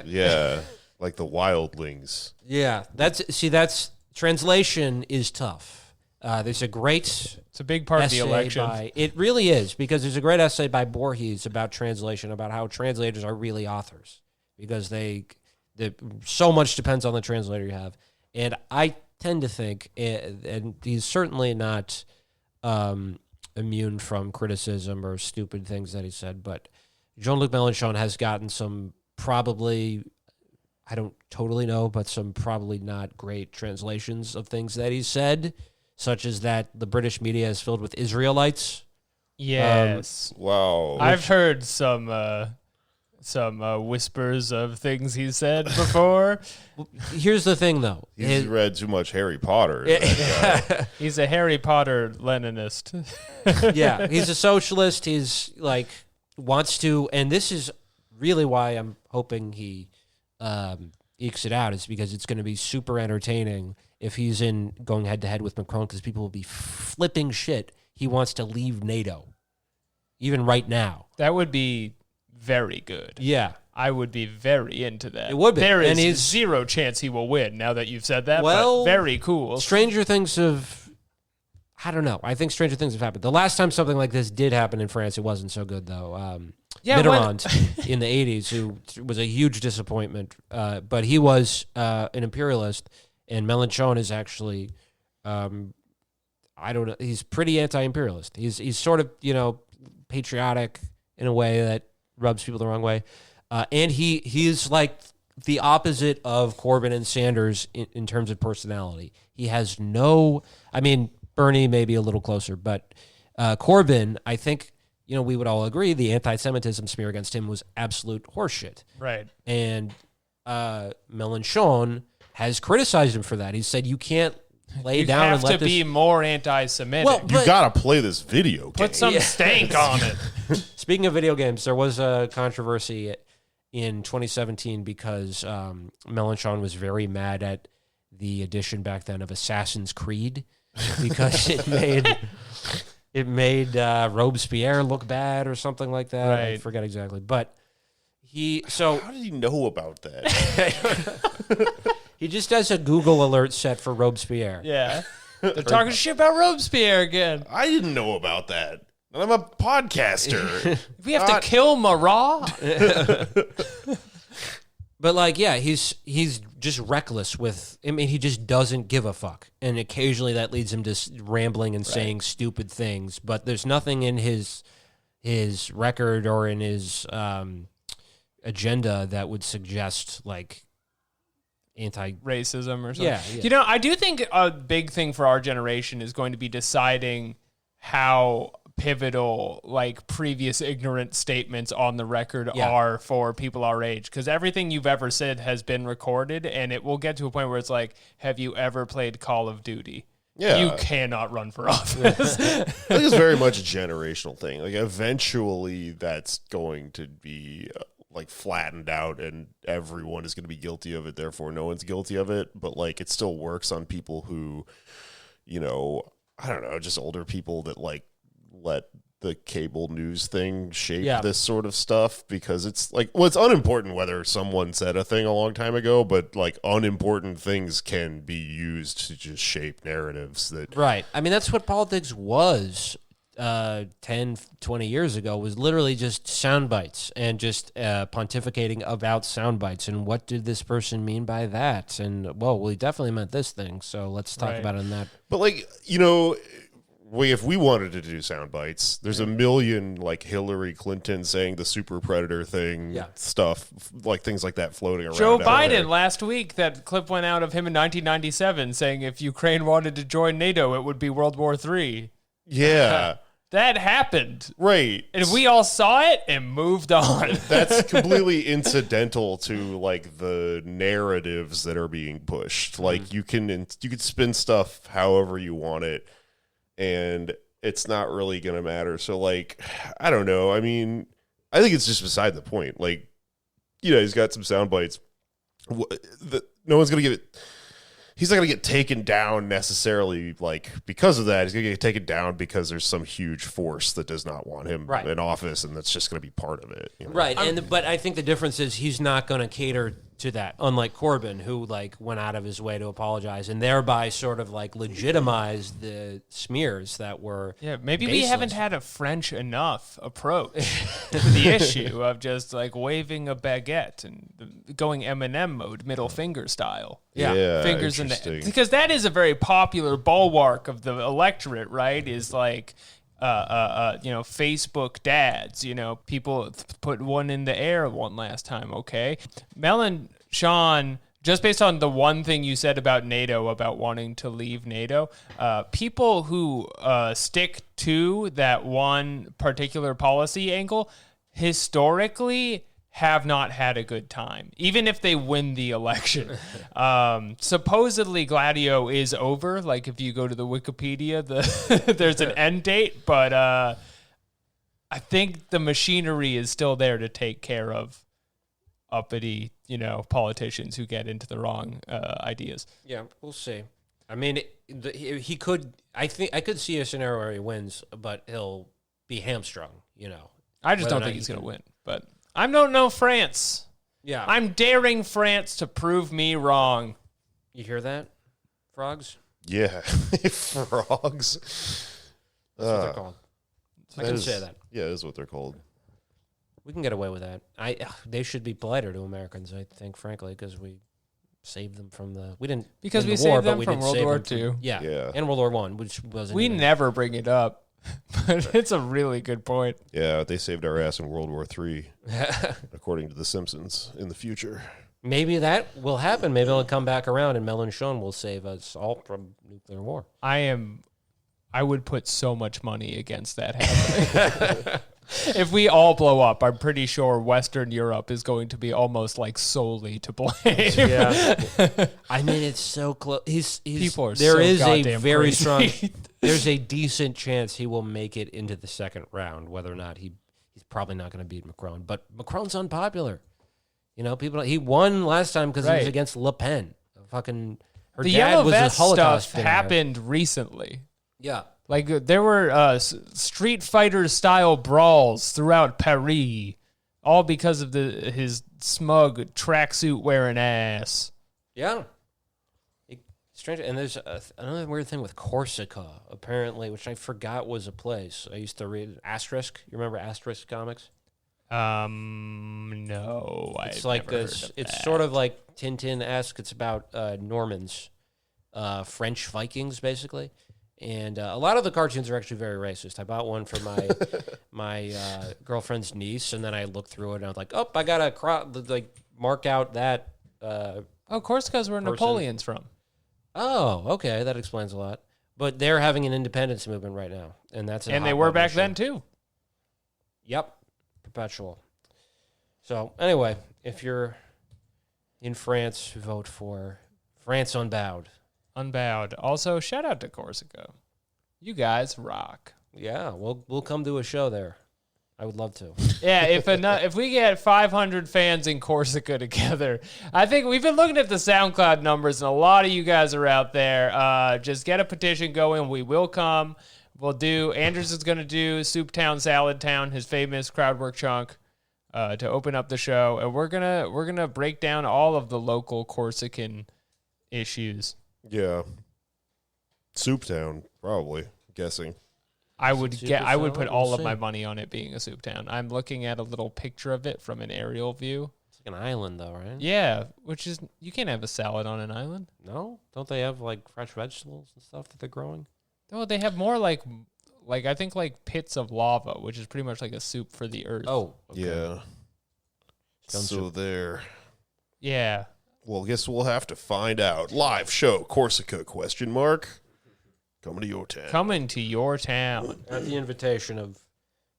Yeah, like the wildlings. Yeah, that's translation is tough. There's a great It's a big part of the essay election. it really is, because there's a great essay by Borges about translation, about how translators are really authors, because they so much depends on the translator you have. And I tend to think, and he's certainly not immune from criticism or stupid things that he said, but Jean-Luc Mélenchon has gotten some probably, I don't totally know, but some probably not great translations of things that he said, such as that the British media is filled with Israelites. Yes. Wow. I've heard some whispers of things he said before. Here's the thing, though. He's read too much Harry Potter. that guy. He's a Harry Potter Leninist. Yeah, he's a socialist. He's like wants to, and this is really why I'm hoping he ekes it out, is because it's going to be super entertaining if he's in going head to head with Macron, because people will be flipping shit. He wants to leave NATO, even right now. That would be very good. Yeah. I would be very into that. It would be. There And is he's- zero chance he will win now that you've said that. Well, but very cool. Stranger things have, I don't know. I think stranger things have happened. The last time something like this did happen in France, it wasn't so good, though. Yeah, Mitterrand in the 80s, who was a huge disappointment, but he was an imperialist, and Mélenchon is actually, I don't know, he's pretty anti-imperialist. He's sort of, patriotic in a way that rubs people the wrong way. And he's like the opposite of Corbyn and Sanders in terms of personality. He has Bernie may be a little closer, but Corbyn, I think, we would all agree the anti-Semitism smear against him was absolute horseshit. Right. And Mélenchon has criticized him for that. He said, you can't lay You down have and let to this... be more anti-Semitic. Well, You gotta play this video game. Put some stank on it. Speaking of video games, there was a controversy in 2017 because Mélenchon was very mad at the edition back then of Assassin's Creed because it made Robespierre look bad or something like that. I Right. forget exactly, but he How did he know about that? he just has a Google alert set for Robespierre. Yeah. They're talking shit about Robespierre again. I didn't know about that. And I'm a podcaster. We have to kill Marat? But he's just reckless with. I mean, he just doesn't give a fuck, and occasionally that leads him to rambling and saying stupid things. But there's nothing in his record or in his agenda that would suggest anti. Racism or something. Yeah. I do think a big thing for our generation is going to be deciding how pivotal previous ignorant statements on the record are for people our age, because everything you've ever said has been recorded, and it will get to a point where it's like, have you ever played Call of Duty? Yeah. You cannot run for office. I think it's very much a generational thing. Eventually that's going to be flattened out and everyone is going to be guilty of it. Therefore no one's guilty of it. But it still works on people who, I don't know, just older people that let the cable news thing shape Yeah. this sort of stuff, because it's like, well, it's unimportant whether someone said a thing a long time ago, but like unimportant things can be used to just shape narratives that Right. I mean, that's what politics was 10, 20 years ago, was literally just sound bites and just pontificating about sound bites. And what did this person mean by that? And, well, he definitely meant this thing. So let's talk Right. about it in that. But like, if we wanted to do sound bites, there's a million like Hillary Clinton saying the super predator thing stuff, like things like that floating around. Joe out Biden there. last week, that clip went out of him in 1997 saying if Ukraine wanted to join NATO, it would be World War III. Yeah. That happened. Right. And we all saw it and moved on. That's completely incidental to like the narratives that are being pushed. Like you can spin stuff however you want it, and it's not really going to matter. So like, I don't know. I mean, I think it's just beside the point. Like, he's got some sound bites. No one's going to give it. He's not going to get taken down necessarily, like, because of that. He's going to get taken down because there's some huge force that does not want him Right. in office, and that's just going to be part of it. Right. But I think the difference is he's not going to cater to that, unlike Corbyn, who like went out of his way to apologize and thereby sort of like legitimized the smears that were Maybe we baseless. haven't had a French enough approach to the issue of just like waving a baguette and going Eminem mode, middle finger style. Fingers in the, interesting. because that is a very popular bulwark of the electorate, right? Is like Facebook dads, people put one in the air one last time. Okay. Mel and Sean, just based on the one thing you said about NATO, about wanting to leave NATO, people who stick to that one particular policy angle historically have not had a good time, even if they win the election. Supposedly Gladio is over. Like if you go to the Wikipedia, there's an end date, but I think the machinery is still there to take care of uppity, politicians who get into the wrong ideas. Yeah, we'll see. I mean, he could. I could see a scenario where he wins, but he'll be hamstrung. I just Whether or don't not think he he's going to can- win. But I don't know France. Yeah, I'm daring France to prove me wrong. You hear that, frogs? Yeah. Frogs. That's what they're called. I can say that. Yeah, that is what they're called. We can get away with that. They should be politer to Americans, I think, frankly, because we saved them from the. We didn't Because win we the war, saved them but we from did World save War them II. from- Yeah, Yeah. and World War One, which wasn't. We even- never bring it up, but it's a really good point. Yeah, they saved our ass in World War III, according to The Simpsons, in the future. Maybe that will happen. Maybe it'll come back around, and Mel and Sean will save us all from nuclear war. I would put so much money against that happening. If we all blow up, I'm pretty sure Western Europe is going to be almost like solely to blame. Yeah, I mean it's so close. People are there so is a goddamn very crazy. strong. There's a decent chance he will make it into the second round. Whether or not he's probably not going to beat Macron, but Macron's unpopular. He won last time because he was Right. against Le Pen. Fucking her The dad yellow was a vest Holocaust stuff denier. happened recently. Yeah. Like there were Street Fighter style brawls throughout Paris, all because of his smug tracksuit wearing ass. Yeah. Strange. And there's another weird thing with Corsica, apparently, which I forgot was a place. I used to read Asterisk. You remember Asterisk comics? No, It's like this. It's sort of like Tintin-esque. It's about Normans, French Vikings, basically. And a lot of the cartoons are actually very racist. I bought one for my girlfriend's niece, and then I looked through it, and I was like, "Oh, I gotta mark out that." Corsica's where Napoleon's from. Oh, okay, that explains a lot. But they're having an independence movement right now, and that's a And hot they were button back issue. then too. Yep, perpetual. So anyway, if you're in France, vote for France Unbowed. Unbowed. Also, shout out to Corsica. You guys rock. Yeah, we'll come to a show there. I would love to. Yeah, if we get 500 fans in Corsica together, I think we've been looking at the SoundCloud numbers, and a lot of you guys are out there. Just get a petition going. We will come. we'll do. Andrews is going to do Soup Town, Salad Town, his famous crowd work chunk, to open up the show, and we're gonna break down all of the local Corsican issues. Yeah. Soup Town, probably. Guessing. I would Super put salad, all we'll of my see. money on it being a soup town. I'm looking at a little picture of it from an aerial view. It's like an island, though, right? Yeah, which is you can't have a salad on an island. No? Don't they have, like, fresh vegetables and stuff that they're growing? Oh, they have more like I think like pits of lava, which is pretty much like a soup for the earth. Oh, okay. Yeah. Stone So soup. there. yeah. Well, I guess we'll have to find out. Live show, Corsica, question mark. Coming to your town. Coming to your town. At the invitation of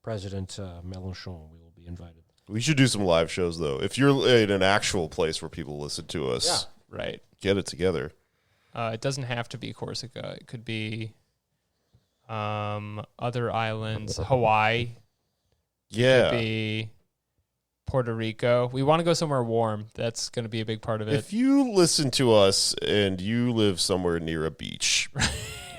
President Mélenchon, we will be invited. We should do some live shows, though. If you're in an actual place where people listen to us, Right. get it together. It doesn't have to be Corsica. It could be other islands. Hawaii. Yeah. Could be Puerto Rico. We want to go somewhere warm. That's going to be a big part of it. If you listen to us and you live somewhere near a beach,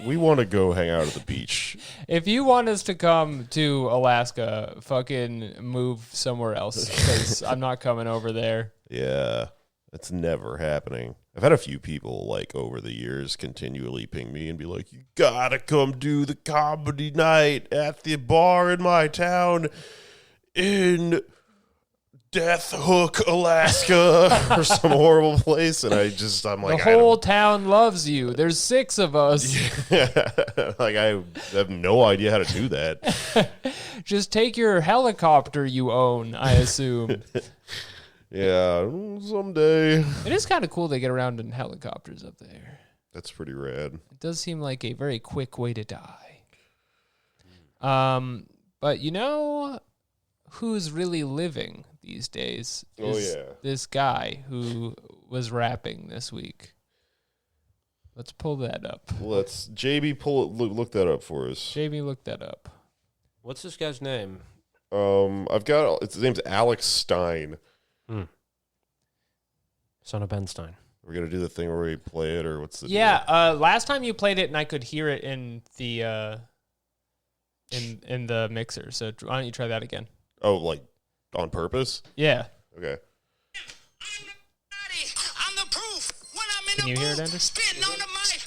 we want to go hang out at the beach. If you want us to come to Alaska, fucking move somewhere else because I'm not coming over there. Yeah. It's never happening. I've had a few people, like, over the years continually ping me and be like, you gotta come do the comedy night at the bar in my town in Death Hook, Alaska, or some horrible place. And I'm like, The whole town loves you. There's 6 of us. like, I have no idea how to do that. Just take your helicopter you own, I assume. Yeah, someday. It is kind of cool they get around in helicopters up there. That's pretty rad. It does seem like a very quick way to die. But you know who's really living these days? Oh, is yeah. This guy who was rapping this week. Let's pull that up. Let's, JB, look that up for us. Jamie, look that up. What's this guy's name? His name's Alex Stein. Son of Ben Stein. We're gonna do the thing where we play it, or what's the Yeah, last time you played it and I could hear it in the in the mixer. So why don't you try that again? Oh, like on purpose? Yeah. Okay. I'm the proof when I'm in Can the you hear it, booth, Andrew? spitting on the mic.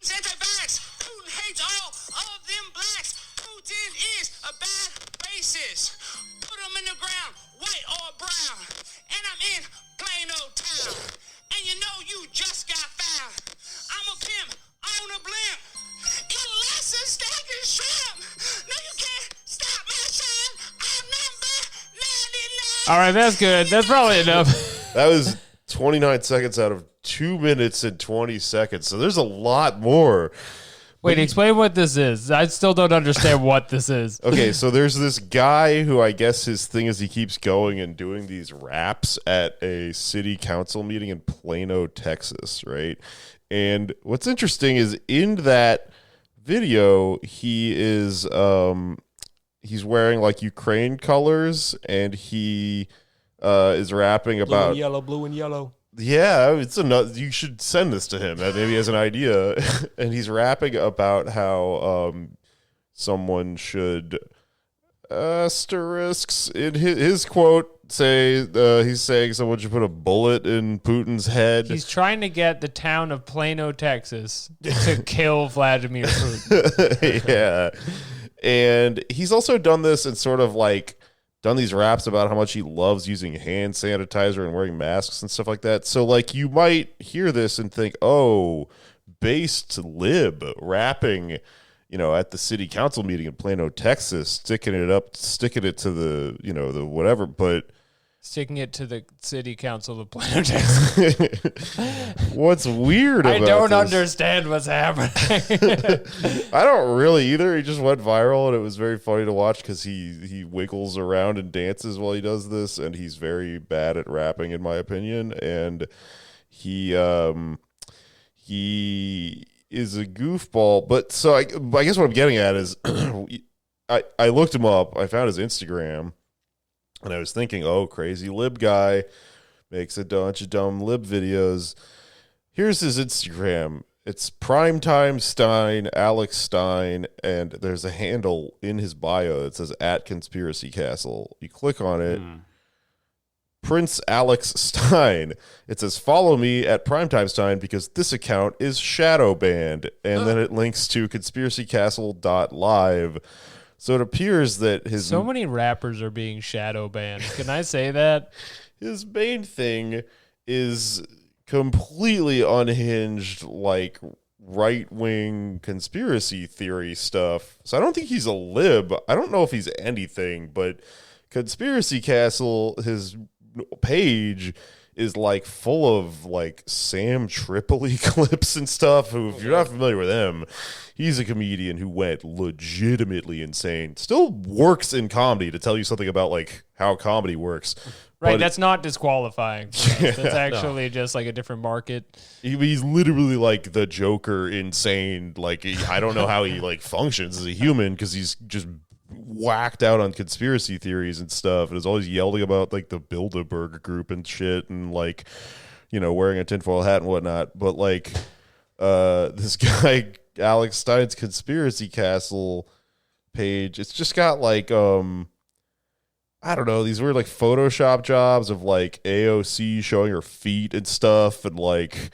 Anti-vax. Putin hates all of them blacks. Putin is a bad racist. Put him in the ground, white or brown. And I'm in plain old town. And you know you just got found. I'm a pimp on a blimp. Eating lots of steak and shrimp. No, you can't stop my shine. I'm number 99. All right, that's good. That's probably enough. That was 29 seconds out of 2 minutes and 20 seconds. So there's a lot more. Wait, explain what this is. I still don't understand what this is. Okay, so there's this guy who I guess his thing is he keeps going and doing these raps at a city council meeting in Plano, Texas, right? And what's interesting is in that video, he is he's wearing like Ukraine colors, and he is rapping Blue about and yellow, blue and yellow. yeah, it's another. You should send this to him. That maybe he has an idea. And he's rapping about how someone should asterisks in his quote say he's saying someone should put a bullet in Putin's head. He's trying to get the town of Plano, Texas to kill Vladimir Putin. Yeah, and he's also done this and sort of like done these raps about how much he loves using hand sanitizer and wearing masks and stuff like that. So like you might hear this and think, oh, based lib rapping, you know, at the city council meeting in Plano, Texas, sticking it to the, you know, the whatever, but Sticking it to the city council of Plano, Texas. what's weird about I don't this, understand what's happening. I don't really either. He just went viral, and it was very funny to watch because he wiggles around and dances while he does this, and he's very bad at rapping, in my opinion. And he is a goofball. But so I guess what I'm getting at is, I looked him up. I found his Instagram, and I was thinking, oh, crazy lib guy makes a bunch of dumb lib videos. Here's his Instagram. It's Primetime Stein, Alex Stein, and there's a handle in his bio that says @Conspiracy Castle. You click on it. Prince Alex Stein. It says, follow me at Primetime Stein because this account is shadow banned. And then it links to conspiracycastle.live. So it appears that his So many rappers are being shadow banned. Can I say that? his main thing is completely unhinged, like right-wing conspiracy theory stuff. So I don't think he's a lib. I don't know if he's anything, but Conspiracy Castle, his page is like full of like Sam Tripoli clips and stuff. Who, if you're not familiar with him, he's a comedian who went legitimately insane. Still works in comedy to tell you something about like how comedy works. Right, But that's not disqualifying. That's actually just like a different market. he's literally like the Joker insane. Like I don't know how he like functions as a human because he's just whacked out on conspiracy theories and stuff, and is always yelling about like the Bilderberg group and shit, and like, you know, wearing a tinfoil hat and whatnot. But like, this guy Alex Stein's Conspiracy Castle page, it's just got like I don't know, these weird like Photoshop jobs of like AOC showing her feet and stuff, and like,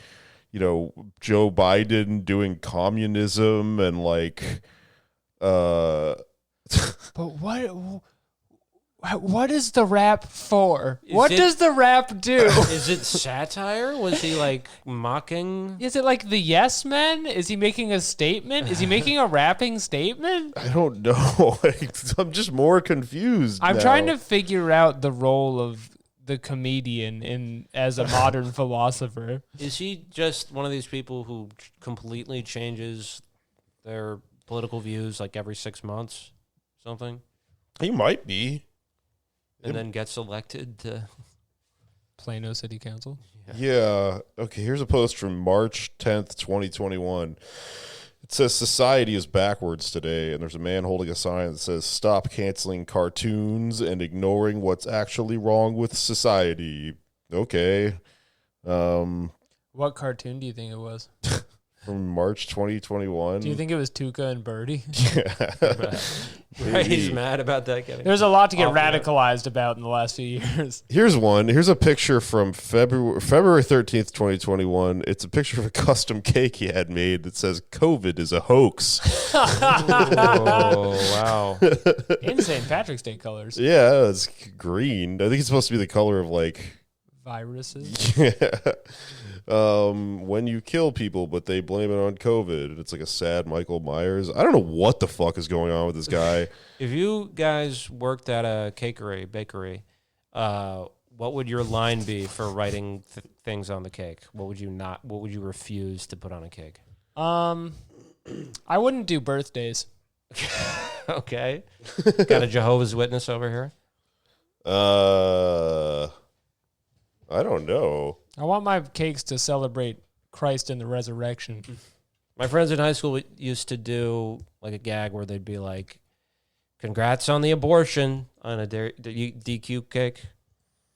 you know, Joe Biden doing communism and like But what is the rap for? What it- does the rap do? Is it satire? Was he like mocking? Is it like the Yes Men? Is he making a statement? Is he making a rapping statement? I don't know. I'm just more confused. I'm now. trying to figure out the role of the comedian in as a modern philosopher. Is he just one of these people who completely changes their political views like every 6 months, something, He might be. and then gets elected to? Plano City Council. Yeah. Okay, here's a post from March 10th, 2021. It says society is backwards today, and there's a man holding a sign that says stop canceling cartoons and ignoring what's actually wrong with society. Okay. What cartoon do you think it was? From March 2021. Do you think it was Tuca and Birdie? Right, he's mad about that getting. There's a lot to get Off the air. radicalized about in the last few years. Here's one. Here's a picture from February 13th, 2021. It's a picture of a custom cake he had made that says COVID is a hoax. Oh wow! In St. Patrick's Day colors. Yeah, it's green. I think it's supposed to be the color of like Viruses. when you kill people, but they blame it on COVID. It's like a sad Michael Myers. I don't know what the fuck is going on with this guy. If you guys worked at a bakery, what would your line be for writing things on the cake? What would you not? What would you refuse to put on a cake? I wouldn't do birthdays. Okay, got a Jehovah's Witness over here. I don't know. I want my cakes to celebrate Christ and the resurrection. My friends in high school used to do like a gag where they'd be like, "Congrats on the abortion" on a DQ cake,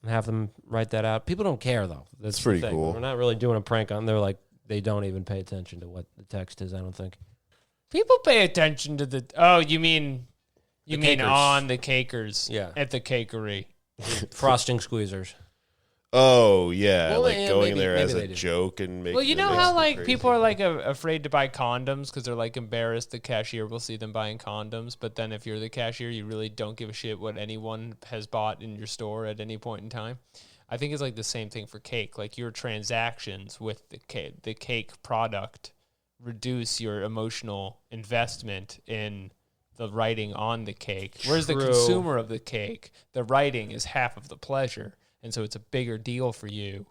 and have them write that out. People don't care though. That's the pretty thing. cool. We're not really doing a prank on. They're like, they don't even pay attention to what the text is. I don't think. People pay attention to the. Oh, you mean cakers. on the cakers? Yeah. At the cakery. Frosting squeezers. Oh yeah, Well, like yeah, going maybe- there maybe as they a do. joke and making. Well, you it know makes how them like crazy. people are like afraid to buy condoms because they're like embarrassed the cashier will see them buying condoms. But then if you're the cashier, you really don't give a shit what anyone has bought in your store at any point in time. I think it's like the same thing for cake. Like your transactions with the cake product reduce your emotional investment in the writing on the cake. Whereas the True. consumer of the cake, the writing is half of the pleasure. And so it's a bigger deal for you.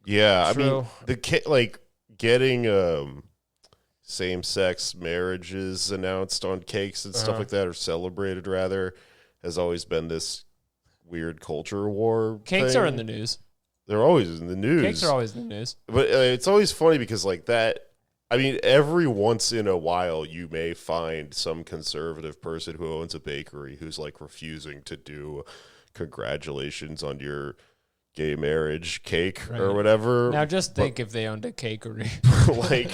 Yeah, I mean True. like getting same-sex marriages announced on cakes and stuff like that, or celebrated rather, has always been this weird culture war. Cakes thing. are in the news. They're always in the news. Cakes are always in the news. But it's always funny because like that. I mean, every once in a while, you may find some conservative person who owns a bakery who's like refusing to do congratulations on your gay marriage cake or Right. whatever. Now just think if they owned a cakery. like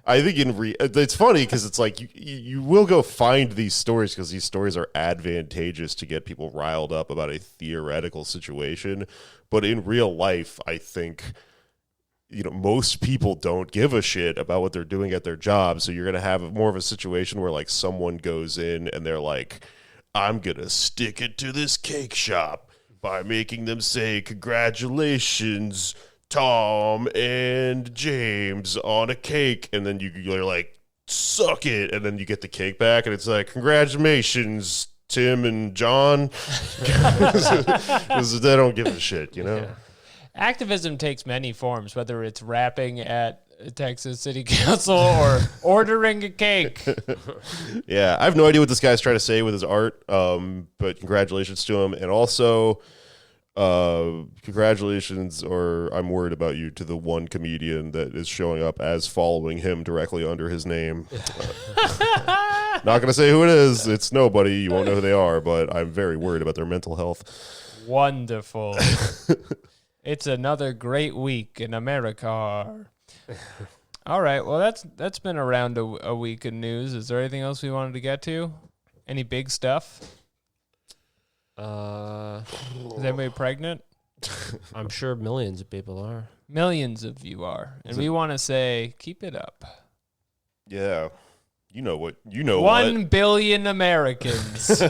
I think it's funny because it's like you will go find these stories because these stories are advantageous to get people riled up about a theoretical situation. But in real life, I think, most people don't give a shit about what they're doing at their job. So you're going to have more of a situation where like someone goes in and they're like, I'm going to stick it to this cake shop by making them say, congratulations, Tom and James, on a cake. And then you're like, suck it. And then you get the cake back and it's like, congratulations, Tim and John. Because they don't give a shit, Yeah. Activism takes many forms, whether it's rapping at Texas City Council or ordering a cake. Yeah, I have no idea what this guy's trying to say with his art, but congratulations to him. And also, congratulations, or I'm worried about you, to the one comedian that is showing up as following him directly under his name. Not going to say who it is. It's nobody. You won't know who they are, but I'm very worried about their mental health. Wonderful. It's another great week in America. All right. Well, that's been around a week in news. Is there anything else we wanted to get to? Any big stuff? Is anybody pregnant? I'm sure millions of people are. Millions of you are. And we want to say, keep it up. Yeah. You know 1 billion Americans.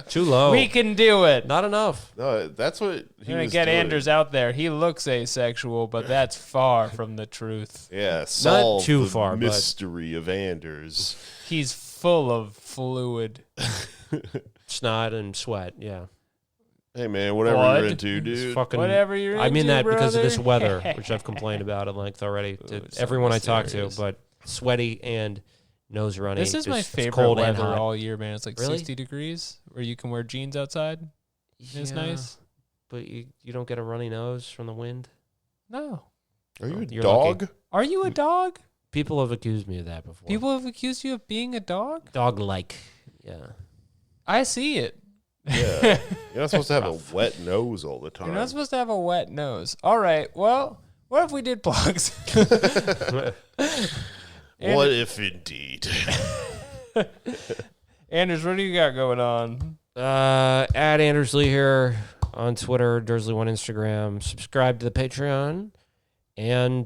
Too low. We can do it. Not enough. No, that's what he We're going to was get doing. Anders out there. He looks asexual, but that's far from the truth. Yeah, solve too the far, but- mystery of Anders. He's full of fluid. Snot and sweat. Yeah. Hey, man, whatever Blood? you're into, It's dude. fucking. Whatever you're into, I mean that because of this brother. weather, which I've complained about at length already to Ooh, so everyone I talk to. mysterious. But sweaty and nose runny. This is my It's favorite cold and weather hot. all year, man. It's like Really? 60 degrees where you can wear jeans outside. It's Yeah, nice. But you don't get a runny nose from the wind. No. Are you a You're dog? lucky. Are you a dog? People have accused me of that before. People have accused you of being a dog? dog-like. Yeah. I see it. Yeah. You're not supposed to have a wet nose all the time. You're not supposed to have a wet nose. All right. Well, what if we did plugs? What if indeed? Anders, what do you got going on? At Anders Lee here on Twitter, Dursley on Instagram. Subscribe to the Patreon and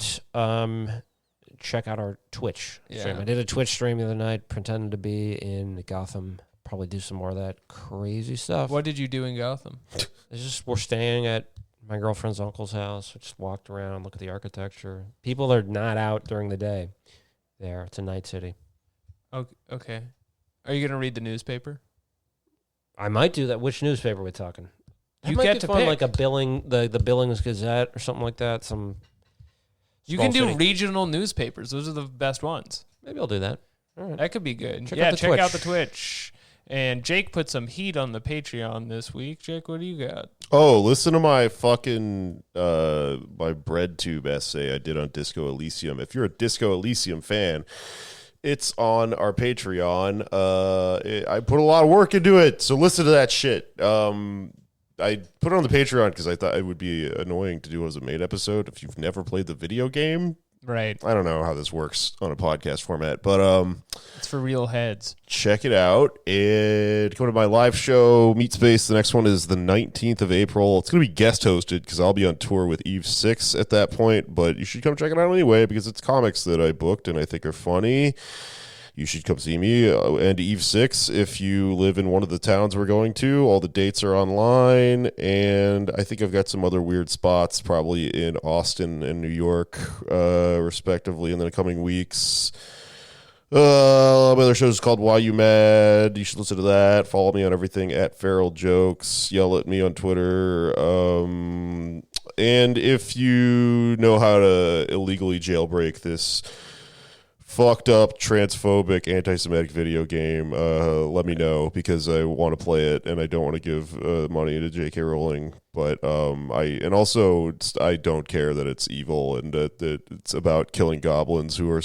check out our Twitch stream. Yeah. I did a Twitch stream the other night, pretending to be in Gotham. Probably do some more of that crazy stuff. What did you do in Gotham? It's just we're staying at my girlfriend's uncle's house. We just walked around, look at the architecture. People are not out during the day there. It's a night city. Okay. Are you going to read the newspaper? I might do that. Which newspaper are we talking? You might get be to fun, pick. like a billing, the Billings Gazette or something like that. Some You small can do city. regional newspapers. Those are the best ones. Maybe I'll do that. All right. That could be good. Check yeah, out the check out Twitch. the Twitch. And Jake put some heat on the Patreon this week. Jake, what do you got? Oh, listen to my fucking my bread tube essay I did on Disco Elysium. If you're a Disco Elysium fan, it's on our Patreon. I put a lot of work into it, so listen to that shit. I put it on the Patreon because I thought it would be annoying to do as a main episode if you've never played the video game. Right. I don't know how this works on a podcast format, but It's for real heads. check it out and come to my live show, Meat Space. The next one is the 19th of April. It's going to be guest hosted because I'll be on tour with Eve 6 at that point, but you should come check it out anyway because it's comics that I booked and I think are funny. You should come see me and Eve 6 if you live in one of the towns we're going to. All the dates are online, and I think I've got some other weird spots probably in Austin and New York, respectively, in the coming weeks. My other show is called Why You Mad. You should listen to that. Follow me on everything at Feral Jokes. Yell at me on Twitter. And if you know how to illegally jailbreak this fucked up, transphobic, anti-Semitic video game, let me know because I want to play it and I don't want to give money to J.K. Rowling. But I don't care that it's evil and that it's about killing goblins who are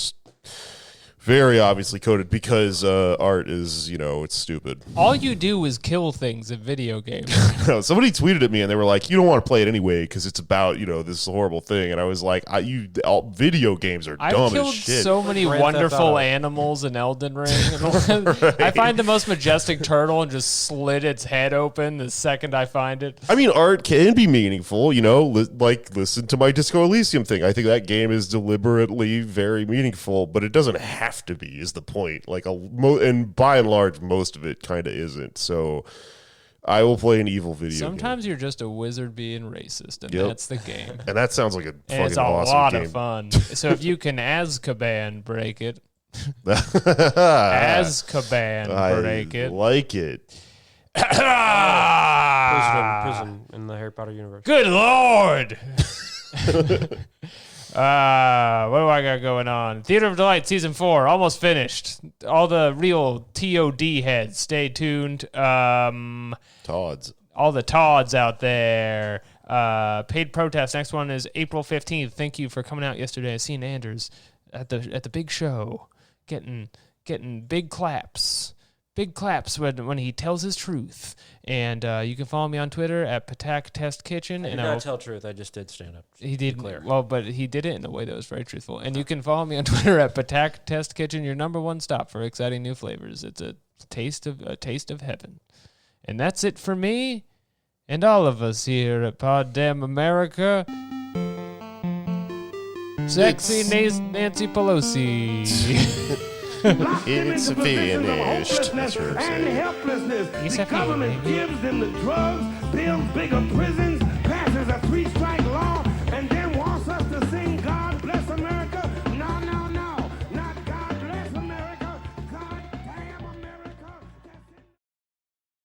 very obviously coded because art is, it's stupid. All you do is kill things in video games. Somebody tweeted at me and they were like, "You don't want to play it anyway because it's about this horrible thing." And I was like, "Video games are I've dumb killed as shit." so many Grand Theft wonderful Auto. animals in Elden Ring. I find the most majestic turtle and just slit its head open the second I find it. I mean, art can be meaningful, like listen to my Disco Elysium thing. I think that game is deliberately very meaningful, but it doesn't have to be, is the point. And by and large, most of it kind of isn't. So I will play an evil video Sometimes game. you're just a wizard being racist, and Yep. that's the game. And that sounds like a And fucking it's a awesome lot game. of fun. So if you can Azkaban break it, Azkaban break I it. like it. Prison in the Harry Potter universe. Good Lord! What do I got going on? Theater of Delight Season 4, almost finished. All the real TOD heads, stay tuned. Todd's. All the Todds out there. Paid protest. Next one is April 15th. Thank you for coming out yesterday. I seen Anders at the big show, getting big claps. Big claps when he tells his truth. And you can follow me on Twitter at Patak Test Kitchen. I did and not tell truth. I just did stand up. he did clear. well, but he did it in a way that was very truthful. And you can follow me on Twitter at Patak Test Kitchen, your number one stop for exciting new flavors. It's a taste of heaven. And that's it for me and all of us here at Pod Damn America. Sexy Nancy Pelosi. It's finished. That's her and saying. helplessness. Yes, The I feel government it. gives them the drugs, builds bigger prisons, passes a 3-strike law,